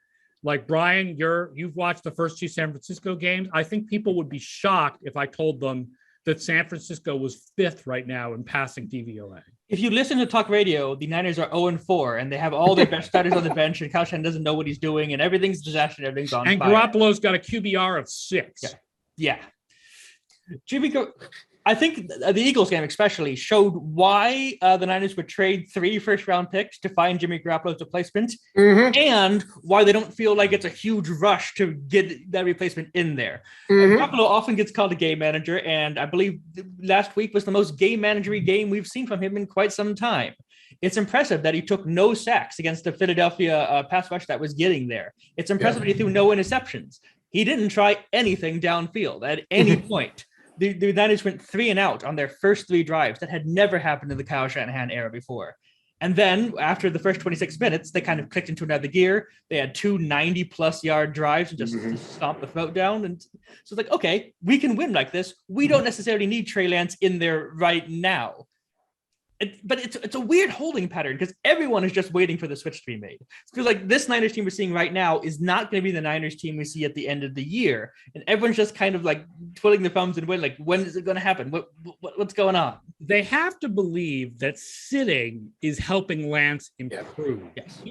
Like Brian, you've watched the first two San Francisco games. I think people would be shocked if I told them that San Francisco was 5th right now in passing DVOA. If you listen to talk radio, the Niners are 0-4, and they have all their best starters on the bench, and Kyle Shanahan doesn't know what he's doing, and everything's disaster, and everything's on fire. And Garoppolo's got a QBR of 6. Yeah. I think the Eagles game especially showed why the Niners would trade 3 first-round picks to find Jimmy Garoppolo's replacement, and why they don't feel like it's a huge rush to get that replacement in there. Garoppolo often gets called a game manager, and I believe last week was the most game managery game we've seen from him in quite some time. It's impressive that he took no sacks against the Philadelphia pass rush that was getting there. It's impressive that he threw no interceptions. He didn't try anything downfield at any point. The Niners went 3 and out on their first 3 drives. That had never happened in the Kyle Shanahan era before. And then after the first 26 minutes, they kind of clicked into another gear. They had 2 90-plus yard drives and just stomped the throat down. And so it's like, okay, we can win like this. We don't necessarily need Trey Lance in there right now. But it's a weird holding pattern because everyone is just waiting for the switch to be made. It feels like this Niners team we're seeing right now is not going to be the Niners team we see at the end of the year. And everyone's just kind of like twiddling their thumbs and waiting, like, when is it going to happen? What's going on? They have to believe that sitting is helping Lance improve. Yes.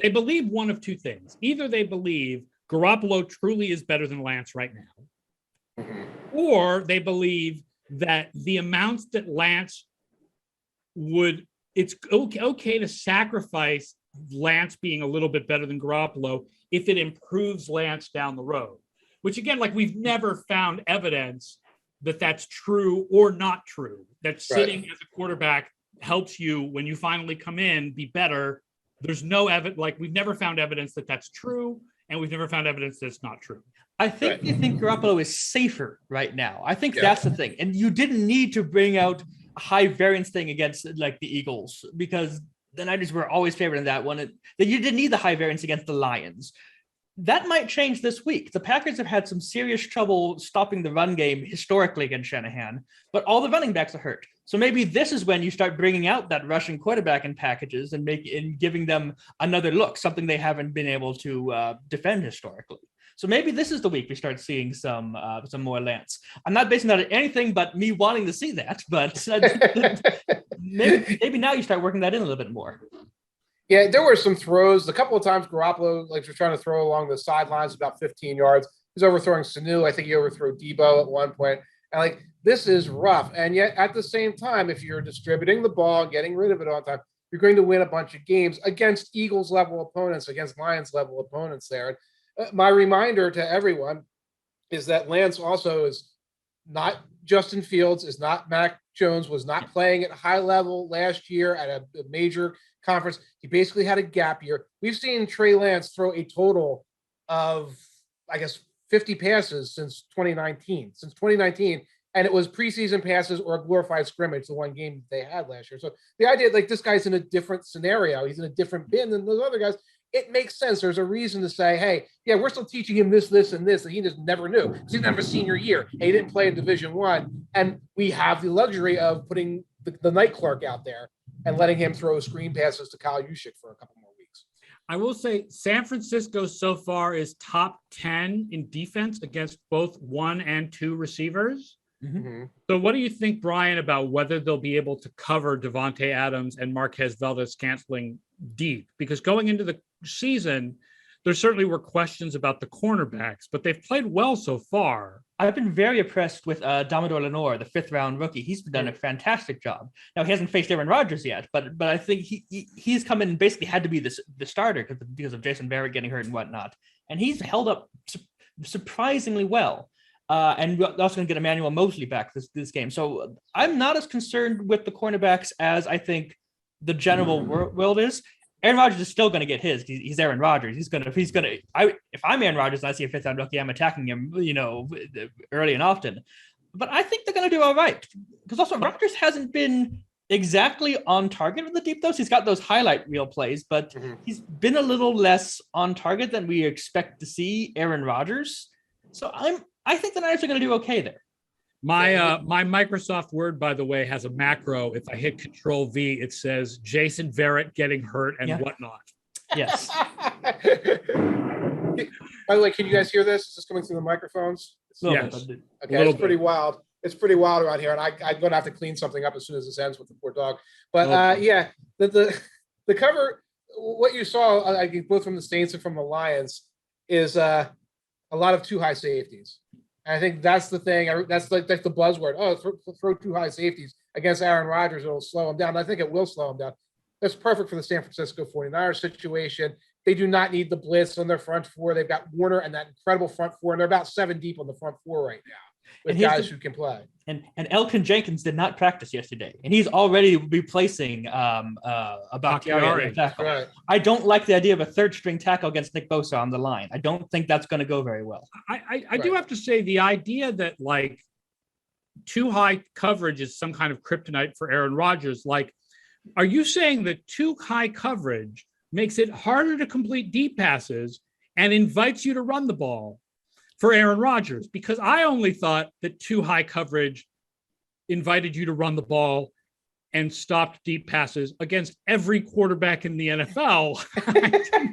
They believe one of two things. Either they believe Garoppolo truly is better than Lance right now, or they believe that the amounts that Lance it's okay to sacrifice Lance being a little bit better than Garoppolo if it improves Lance down the road, which again, like we've never found evidence that that's true or not true, that sitting as a quarterback helps you when you finally come in be better. There's no evidence, like we've never found evidence that that's true. And we've never found evidence that it's not true. I think they think Garoppolo is safer right now. I think that's the thing. And you didn't need to bring out a high variance thing against like the Eagles, because the Niners were always favored in that one. That you didn't need the high variance against the Lions. That might change this week. The Packers have had some serious trouble stopping the run game historically against Shanahan, but all the running backs are hurt. So maybe this is when you start bringing out that rushing quarterback in packages and giving them another look, something they haven't been able to defend historically. So maybe this is the week we start seeing some more Lance. I'm not basing that on anything but me wanting to see that, but maybe now you start working that in a little bit more. Yeah, there were some throws. A couple of times Garoppolo was trying to throw along the sidelines about 15 yards. He's overthrowing Sanu. I think he overthrew Debo at one point. And this is rough. And yet at the same time, if you're distributing the ball and getting rid of it on time, you're going to win a bunch of games against Eagles level opponents, against Lions level opponents there. My reminder to everyone is that Lance also is not Justin Fields, is not Mac Jones, was not playing at high level last year at a major conference. He basically had a gap year. We've seen Trey Lance throw a total of, 50 passes since 2019. And it was preseason passes or a glorified scrimmage, the one game they had last year. So the idea, this guy's in a different scenario. He's in a different bin than those other guys. It makes sense. There's a reason to say, hey, yeah, we're still teaching him this, and this, and he just never knew because he didn't have a senior year. And he didn't play in Division I. And we have the luxury of putting the night clerk out there and letting him throw screen passes to Kyle Juszczyk for a couple more weeks. I will say San Francisco so far is top 10 in defense against both 1 and 2 receivers. Mm-hmm. So what do you think, Brian, about whether they'll be able to cover Devontae Adams and Marquez Valdes-Scantling deep? Because going into the season, there certainly were questions about the cornerbacks, but they've played well so far. I've been very impressed with Damador Lenore, the 5th-round rookie. He's done a fantastic job. Now, he hasn't faced Aaron Rodgers yet, but I think he's come in and basically had to be the starter because of Jason Barrett getting hurt and whatnot. And he's held up surprisingly well. And we're also going to get Emmanuel Mosley back this game. So I'm not as concerned with the cornerbacks as I think the general world is. Aaron Rodgers is still going to get his. He's Aaron Rodgers. If I'm Aaron Rodgers and I see a 5th-round rookie, I'm attacking him, early and often. But I think they're going to do all right. Because also Rodgers hasn't been exactly on target with the deep throws. He's got those highlight reel plays, but he's been a little less on target than we expect to see Aaron Rodgers. So I think the Niners are going to do okay there. My Microsoft Word, by the way, has a macro. If I hit Control V, it says Jason Verrett getting hurt and whatnot. Yes. By the way, can you guys hear this? Is this coming through the microphones? Yes. Okay, it's pretty wild. It's pretty wild around here, and I'm going to have to clean something up as soon as this ends with the poor dog. But the cover, what you saw, both from the Saints and from the Lions, is a lot of too high safeties. And I think that's the thing. That's the buzzword. Oh, throw too high safeties against Aaron Rodgers. It'll slow him down. And I think it will slow him down. That's perfect for the San Francisco 49ers situation. They do not need the blitz on their front four. They've got Warner and that incredible front four, and they're about 7 deep on the front four right now with guys who can play. And Elkin Jenkins did not practice yesterday, and he's already replacing Bakhtiari. Right. I don't like the idea of a 3rd-string tackle against Nick Bosa on the line. I don't think that's going to go very well. I do have to say the idea that too high coverage is some kind of kryptonite for Aaron Rodgers. Are you saying that too high coverage makes it harder to complete deep passes and invites you to run the ball for Aaron Rodgers? Because I only thought that too high coverage invited you to run the ball and stopped deep passes against every quarterback in the NFL. Isn't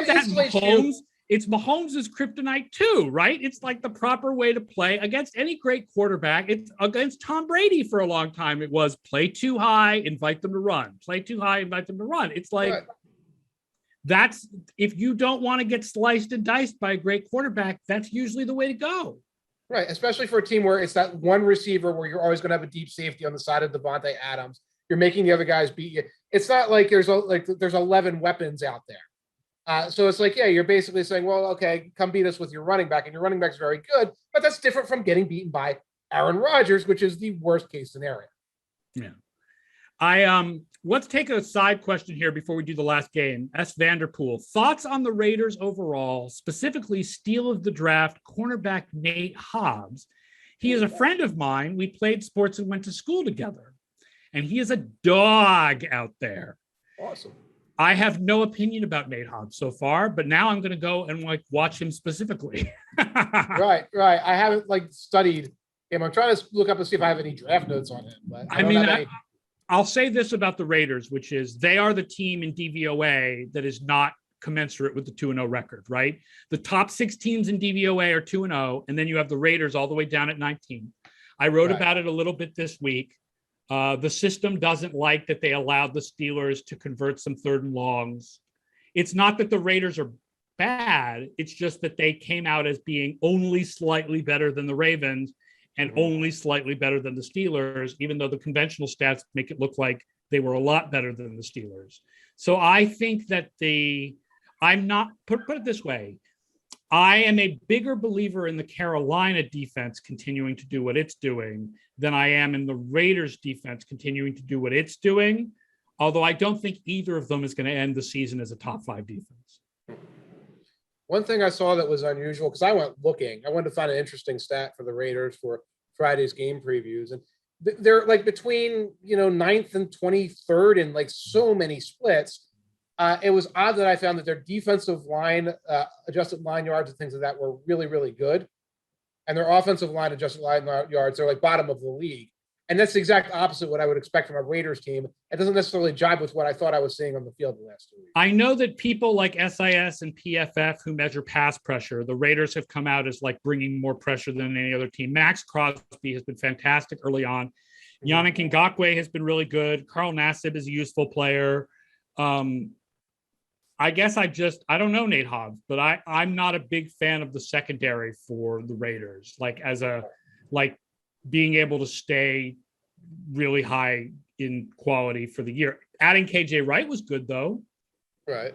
that Mahomes? It's Mahomes' kryptonite too, right? It's the proper way to play against any great quarterback. It's against Tom Brady for a long time. It was play too high, invite them to run. Play too high, invite them to run. It's that's, if you don't want to get sliced and diced by a great quarterback, that's usually the way to go. Right, especially for a team where it's that one receiver where you're always going to have a deep safety on the side of Devontae Adams. You're making the other guys beat you. It's not like there's 11 weapons out there. So it's you're basically saying, well, okay, come beat us with your running back, and your running back's very good, but that's different from getting beaten by Aaron Rodgers, which is the worst case scenario. Yeah. Let's take a side question here before we do the last game. S. Vanderpool, thoughts on the Raiders overall, specifically steal of the draft, cornerback Nate Hobbs. He is a friend of mine. We played sports and went to school together, and he is a dog out there. Awesome. I have no opinion about Nate Hobbs so far, but now I'm going to go and watch him specifically. Right. I haven't studied him. I'm trying to look up and see if I have any draft notes on him. But I'll say this about the Raiders, which is they are the team in DVOA that is not commensurate with the 2-0 record, right? The top 6 teams in DVOA are 2-0, and then you have the Raiders all the way down at 19. I wrote about it a little bit this week. The system doesn't like that they allowed the Steelers to convert some 3rd and longs. It's not that the Raiders are bad. It's just that they came out as being only slightly better than the Ravens and only slightly better than the Steelers, even though the conventional stats make it look like they were a lot better than the Steelers. So I think that put it this way, I am a bigger believer in the Carolina defense continuing to do what it's doing than I am in the Raiders defense continuing to do what it's doing, although I don't think either of them is going to end the season as a top 5 defense. One thing I saw that was unusual, because I wanted to find an interesting stat for the Raiders for Friday's game previews. And they're between, 9th and 23rd in so many splits. It was odd that I found that their defensive line, adjusted line yards and things like that were really, really good. And their offensive line, adjusted line yards, they're bottom of the league. And that's the exact opposite of what I would expect from a Raiders team. It doesn't necessarily jibe with what I thought I was seeing on the field the last 2 weeks. I know that people like SIS and PFF who measure pass pressure, the Raiders have come out as bringing more pressure than any other team. Max Crosby has been fantastic early on. Yannick Ngakoue has been really good. Carl Nassib is a useful player. I guess I don't know Nate Hobbs, but I'm not a big fan of the secondary for the Raiders. Being able to stay really high in quality for the year. Adding KJ Wright was good though. Right.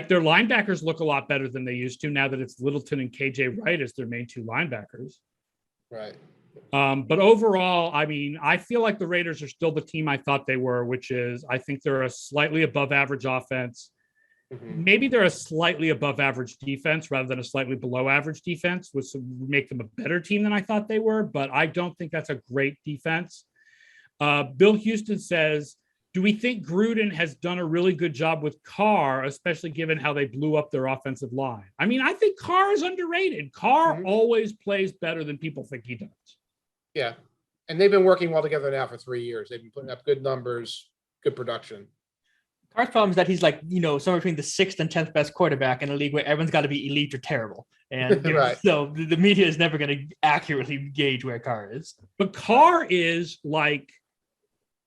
Their linebackers look a lot better than they used to now that it's Littleton and KJ Wright as their main 2 linebackers. Right. But overall, I feel like the Raiders are still the team I thought they were, which is I think they're a slightly above average offense. Mm-hmm. Maybe they're a slightly above average defense rather than a slightly below average defense, which would make them a better team than I thought they were. But I don't think that's a great defense. Bill Houston says, do we think Gruden has done a really good job with Carr, especially given how they blew up their offensive line? I think Carr is underrated. Carr always plays better than people think he does. Yeah. And they've been working well together now for 3 years. They've been putting up good numbers, good production. Carr's problem is that he's somewhere between the 6th and 10th best quarterback in a league where everyone's got to be elite or terrible. And right. So the media is never going to accurately gauge where Carr is. But Carr is like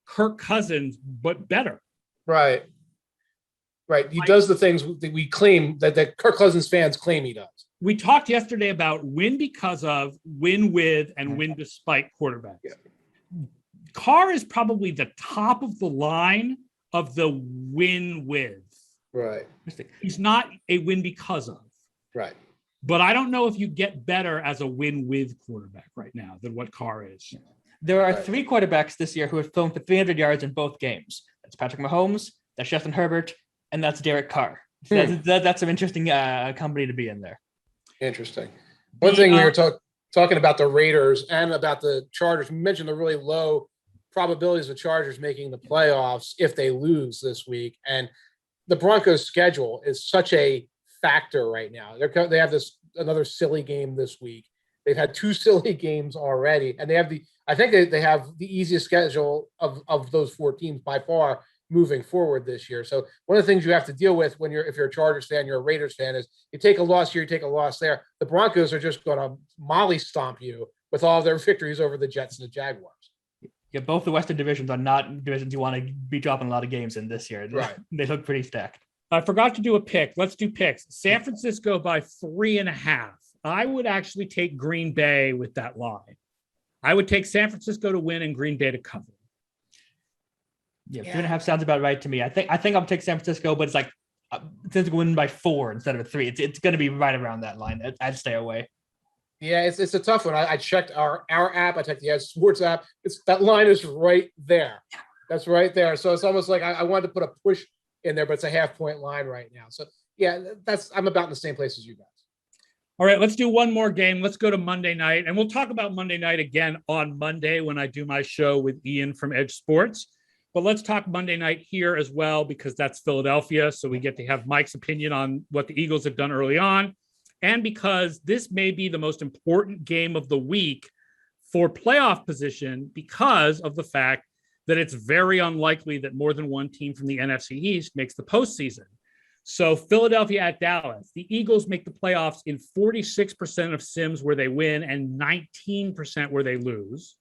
Kirk Cousins, but better. Right. He does the things that we claim that Kirk Cousins fans claim he does. We talked yesterday about win because of, win with, and win despite quarterbacks. Yeah. Carr is probably the top of the line of the win with. Right. He's not a win because of. Right. But I don't know if you get better as a win with quarterback right now than what Carr is. There are 3 quarterbacks this year who have thrown for 300 yards in both games. That's Patrick Mahomes, that's Justin Herbert, and that's Derek Carr. So that's some interesting company to be in there. Interesting. One thing we were talking about the Raiders and about the Chargers, we mentioned the really low probabilities of Chargers making the playoffs if they lose this week. And the Broncos' schedule is such a factor right now. They have another silly game this week. They've had 2 silly games already, and they have they have the easiest schedule of those 4 teams by far moving forward this year. So one of the things you have to deal with if you're a Chargers fan, you're a Raiders fan, is you take a loss here, you take a loss there. The Broncos are just going to molly stomp you with all their victories over the Jets and the Jaguars. Yeah, both the Western divisions are not divisions you want to be dropping a lot of games in this year. Right. They look pretty stacked. I forgot to do a pick. Let's do picks. San Francisco by 3.5. I would actually take Green Bay with that line. I would take San Francisco to win and Green Bay to cover. Yeah, 3.5 sounds about right to me. I think I'll take San Francisco, but it's like since win by 4 instead of 3. It's going to be right around that line. I'd stay away. Yeah, it's a tough one. I checked our app. I checked the EdjSports app. That line is right there. That's right there. So it's almost like I wanted to put a push in there, but it's a half-point line right now. So yeah, I'm about in the same place as you guys. All right, let's do one more game. Let's go to Monday night, and we'll talk about Monday night again on Monday when I do my show with Ian from EdjSports. But let's talk Monday night here as well, because that's Philadelphia. So we get to have Mike's opinion on what the Eagles have done early on. And because this may be the most important game of the week for playoff position, because of the fact that it's very unlikely that more than one team from the NFC East makes the postseason. So Philadelphia at Dallas, the Eagles make the playoffs in 46% of sims where they win and 19% where they lose.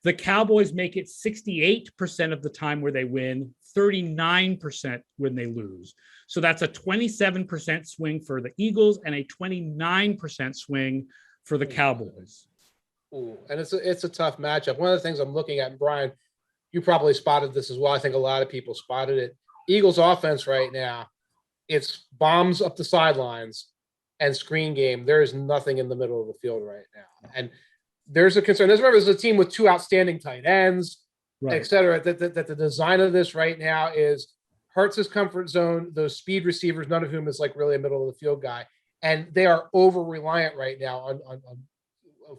The Cowboys make it 68% of the time where they win, 39% when they lose. So that's a 27% swing for the Eagles and a 29% swing for the Cowboys. Ooh, and it's a tough matchup. One of the things I'm looking at, and Brian, you probably spotted this as well. I think a lot of people spotted it. Eagles offense right now, it's bombs up the sidelines and screen game. There is nothing in the middle of the field right now. And there's a concern. Remember, there's a team with two outstanding tight ends, right, et cetera. That the design of this right now is Hurts' comfort zone, those speed receivers, none of whom is like really a middle of the field guy. And they are over-reliant right now on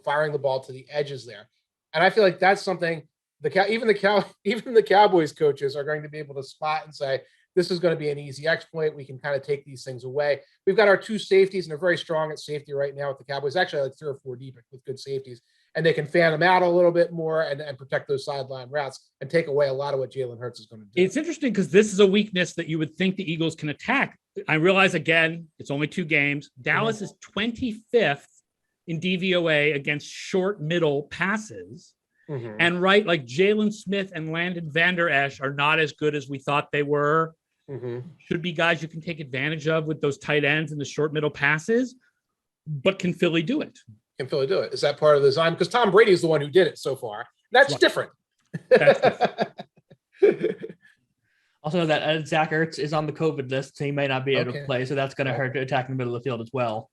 firing the ball to the edges there. And I feel like that's something even the Cowboys coaches are going to be able to spot and say, this is going to be an easy exploit. We can kind of take these things away. We've got our two safeties, and they're very strong at safety right now with the Cowboys. Actually, like 3 or 4 deep with good safeties. And they can fan them out a little bit more and protect those sideline routes and take away a lot of what Jalen Hurts is going to do. It's interesting because this is a weakness that you would think the Eagles can attack. I realize, again, it's only 2 games. Dallas is 25th in DVOA against short middle passes. Mm-hmm. And right, like Jalen Smith and Landon Vander Esch are not as good as we thought they were. Mm-hmm. Should be guys you can take advantage of with those tight ends and the short middle passes. But can Philly do it? Can Philly do it? Is that part of the design? Because Tom Brady is the one who did it so far. That's different. That's different. Also, that Zach Ertz is on the COVID list, so he may not be able to play. So that's going to hurt to attack in the middle of the field as well.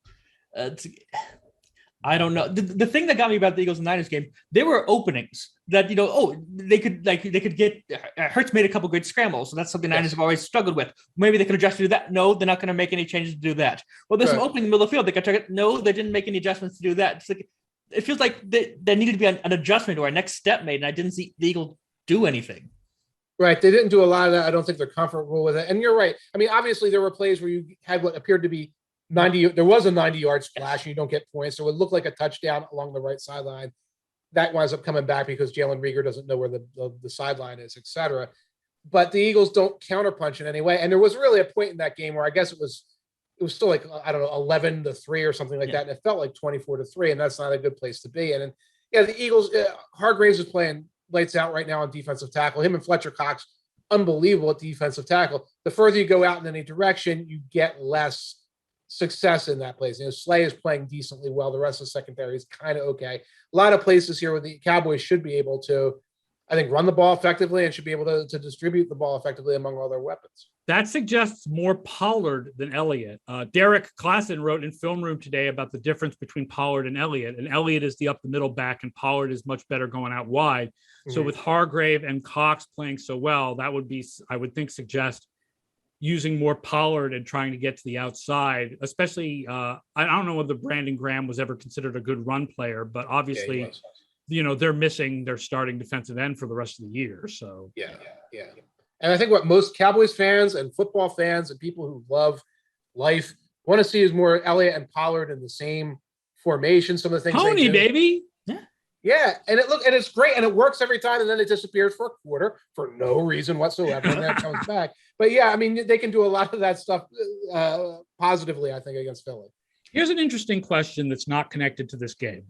I don't know. The thing that got me about the Eagles and Niners game, there were openings that, they could get Hurts made a couple great scrambles. So that's something Niners have always struggled with. Maybe they could adjust to do that. No, they're not going to make any changes to do that. Well, there's some opening in the middle of the field. They could target. No, they didn't make any adjustments to do that. It's like, it feels like there needed to be an adjustment or a next step made, and I didn't see the Eagles do anything. Right. They didn't do a lot of that. I don't think they're comfortable with it. And you're right. I mean, obviously there were plays where you had what appeared to be 90. There was a 90-yard splash and you don't get points. So it looked like a touchdown along the right sideline. That winds up coming back because Jalen Reagor doesn't know where the sideline is, et cetera. But the Eagles don't counterpunch in any way. And there was really a point in that game where I guess it was still like, I don't know, 11-3 or something like that. And it felt like 24-3. And that's not a good place to be. And then, the Eagles, Hargraves is playing lights out right now on defensive tackle. Him and Fletcher Cox, unbelievable at defensive tackle. The further you go out in any direction, you get less success in that place. Slay is playing decently well. The rest of the secondary is kind of okay. A lot of places here where the Cowboys should be able to, I think, run the ball effectively and should be able to distribute the ball effectively among all their weapons. That suggests more Pollard than Elliott. Derek Klassen wrote in Film Room today about the difference between Pollard and Elliott. And Elliott is the up-the-middle back, and Pollard is much better going out wide. Mm-hmm. So with Hargrave and Cox playing so well, that would be, I would think, suggest using more Pollard and trying to get to the outside, especially, I don't know whether Brandon Graham was ever considered a good run player, but obviously, they're missing their starting defensive end for the rest of the year. So, yeah. And I think what most Cowboys fans and football fans and people who love life want to see is more Elliott and Pollard in the same formation. Some of the things Pony, baby. Yeah, and it's great, and it works every time, and then it disappears for a quarter for no reason whatsoever, and then it comes back. But yeah, I mean, they can do a lot of that stuff positively, I think, against Philly. Here's an interesting question that's not connected to this game.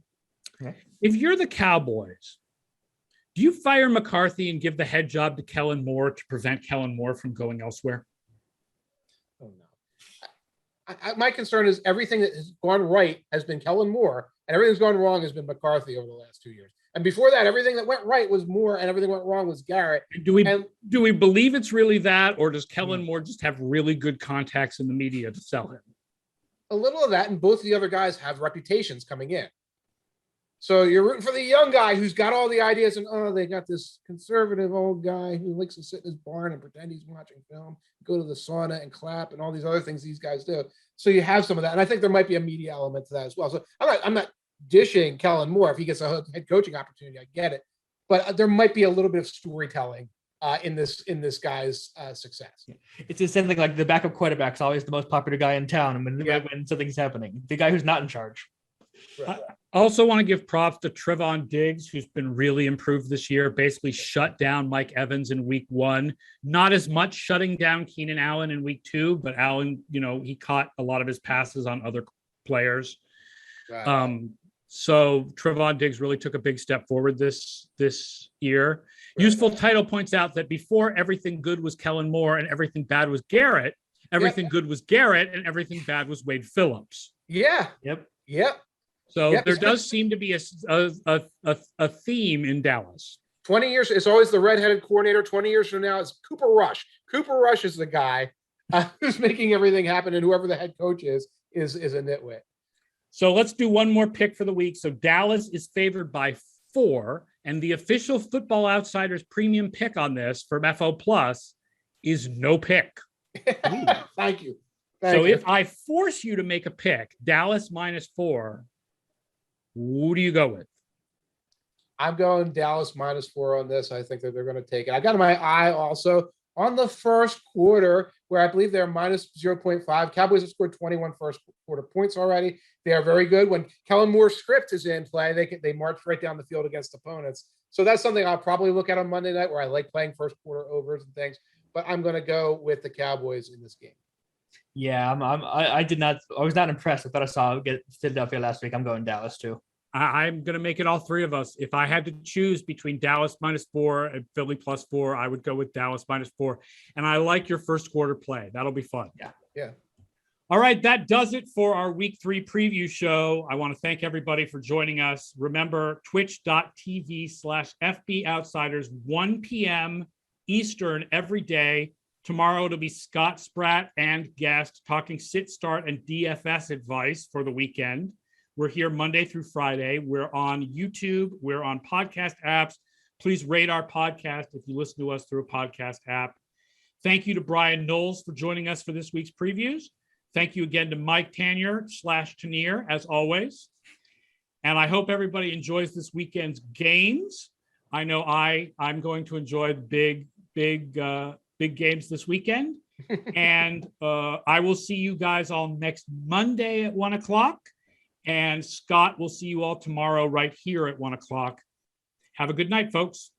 Okay. If you're the Cowboys, do you fire McCarthy and give the head job to Kellen Moore to prevent Kellen Moore from going elsewhere? Oh, no. My concern is everything that has gone right has been Kellen Moore, and everything's gone wrong has been McCarthy over the last 2 years. And before that, everything that went right was Moore, and everything went wrong was Garrett. Do we believe it's really that, or does Kellen Moore just have really good contacts in the media to sell him? A little of that, and both of the other guys have reputations coming in. So you're rooting for the young guy who's got all the ideas, and they got this conservative old guy who likes to sit in his barn and pretend he's watching film, go to the sauna and clap, and all these other things these guys do. So you have some of that, and I think there might be a media element to that as well. So I'm not dishing Kellen Moore if he gets a head coaching opportunity. I get it, but there might be a little bit of storytelling in this guy's success. It's the same thing like the backup quarterback's always the most popular guy in town when something's happening. The guy who's not in charge. Right. I also want to give props to Trevon Diggs, who's been really improved this year, basically shut down Mike Evans in week 1. Not as much shutting down Keenan Allen in week 2, but Allen, he caught a lot of his passes on other players. Right. So Trevon Diggs really took a big step forward this year. Right. Useful Title points out that before everything good was Kellen Moore and everything bad was Garrett, everything good was Garrett and everything bad was Wade Phillips. Yeah. Yep. So there does seem to be a theme in Dallas. 20 years, it's always the redheaded coordinator. 20 years from now, it's Cooper Rush. Cooper Rush is the guy who's making everything happen, and whoever the head coach is a nitwit. So let's do one more pick for the week. So Dallas is favored by 4, and the official Football Outsiders premium pick on this from FO Plus is no pick. Thank you. If I force you to make a pick, Dallas -4, who do you go with? I'm going Dallas -4 on this. I think that they're going to take it. I got my eye also on the first quarter, where I believe they're -0.5. Cowboys have scored 21 first quarter points already. They are very good. When Kellen Moore's script is in play, they march right down the field against opponents. So that's something I'll probably look at on Monday night, where I like playing first quarter overs and things. But I'm going to go with the Cowboys in this game. Yeah, I was not impressed with what I saw get Philadelphia last week. I'm going Dallas too. I'm going to make it all 3 of us. If I had to choose between Dallas -4 and Philly +4, I would go with Dallas -4. And I like your first quarter play. That'll be fun. Yeah. All right, that does it for our week 3 preview show. I want to thank everybody for joining us. Remember, twitch.tv/FB Outsiders, 1 p.m. Eastern every day. Tomorrow it'll be Scott Spratt and guest talking sit, start, and DFS advice for the weekend. We're here Monday through Friday. We're on YouTube. We're on podcast apps. Please rate our podcast if you listen to us through a podcast app. Thank you to Bryan Knowles for joining us for this week's previews. Thank you again to Mike Tanier /Tanier, as always. And I hope everybody enjoys this weekend's games. I know I'm going to enjoy the big games this weekend. And I will see you guys all next Monday at 1:00. And Scott will see you all tomorrow right here at 1:00. Have a good night, folks.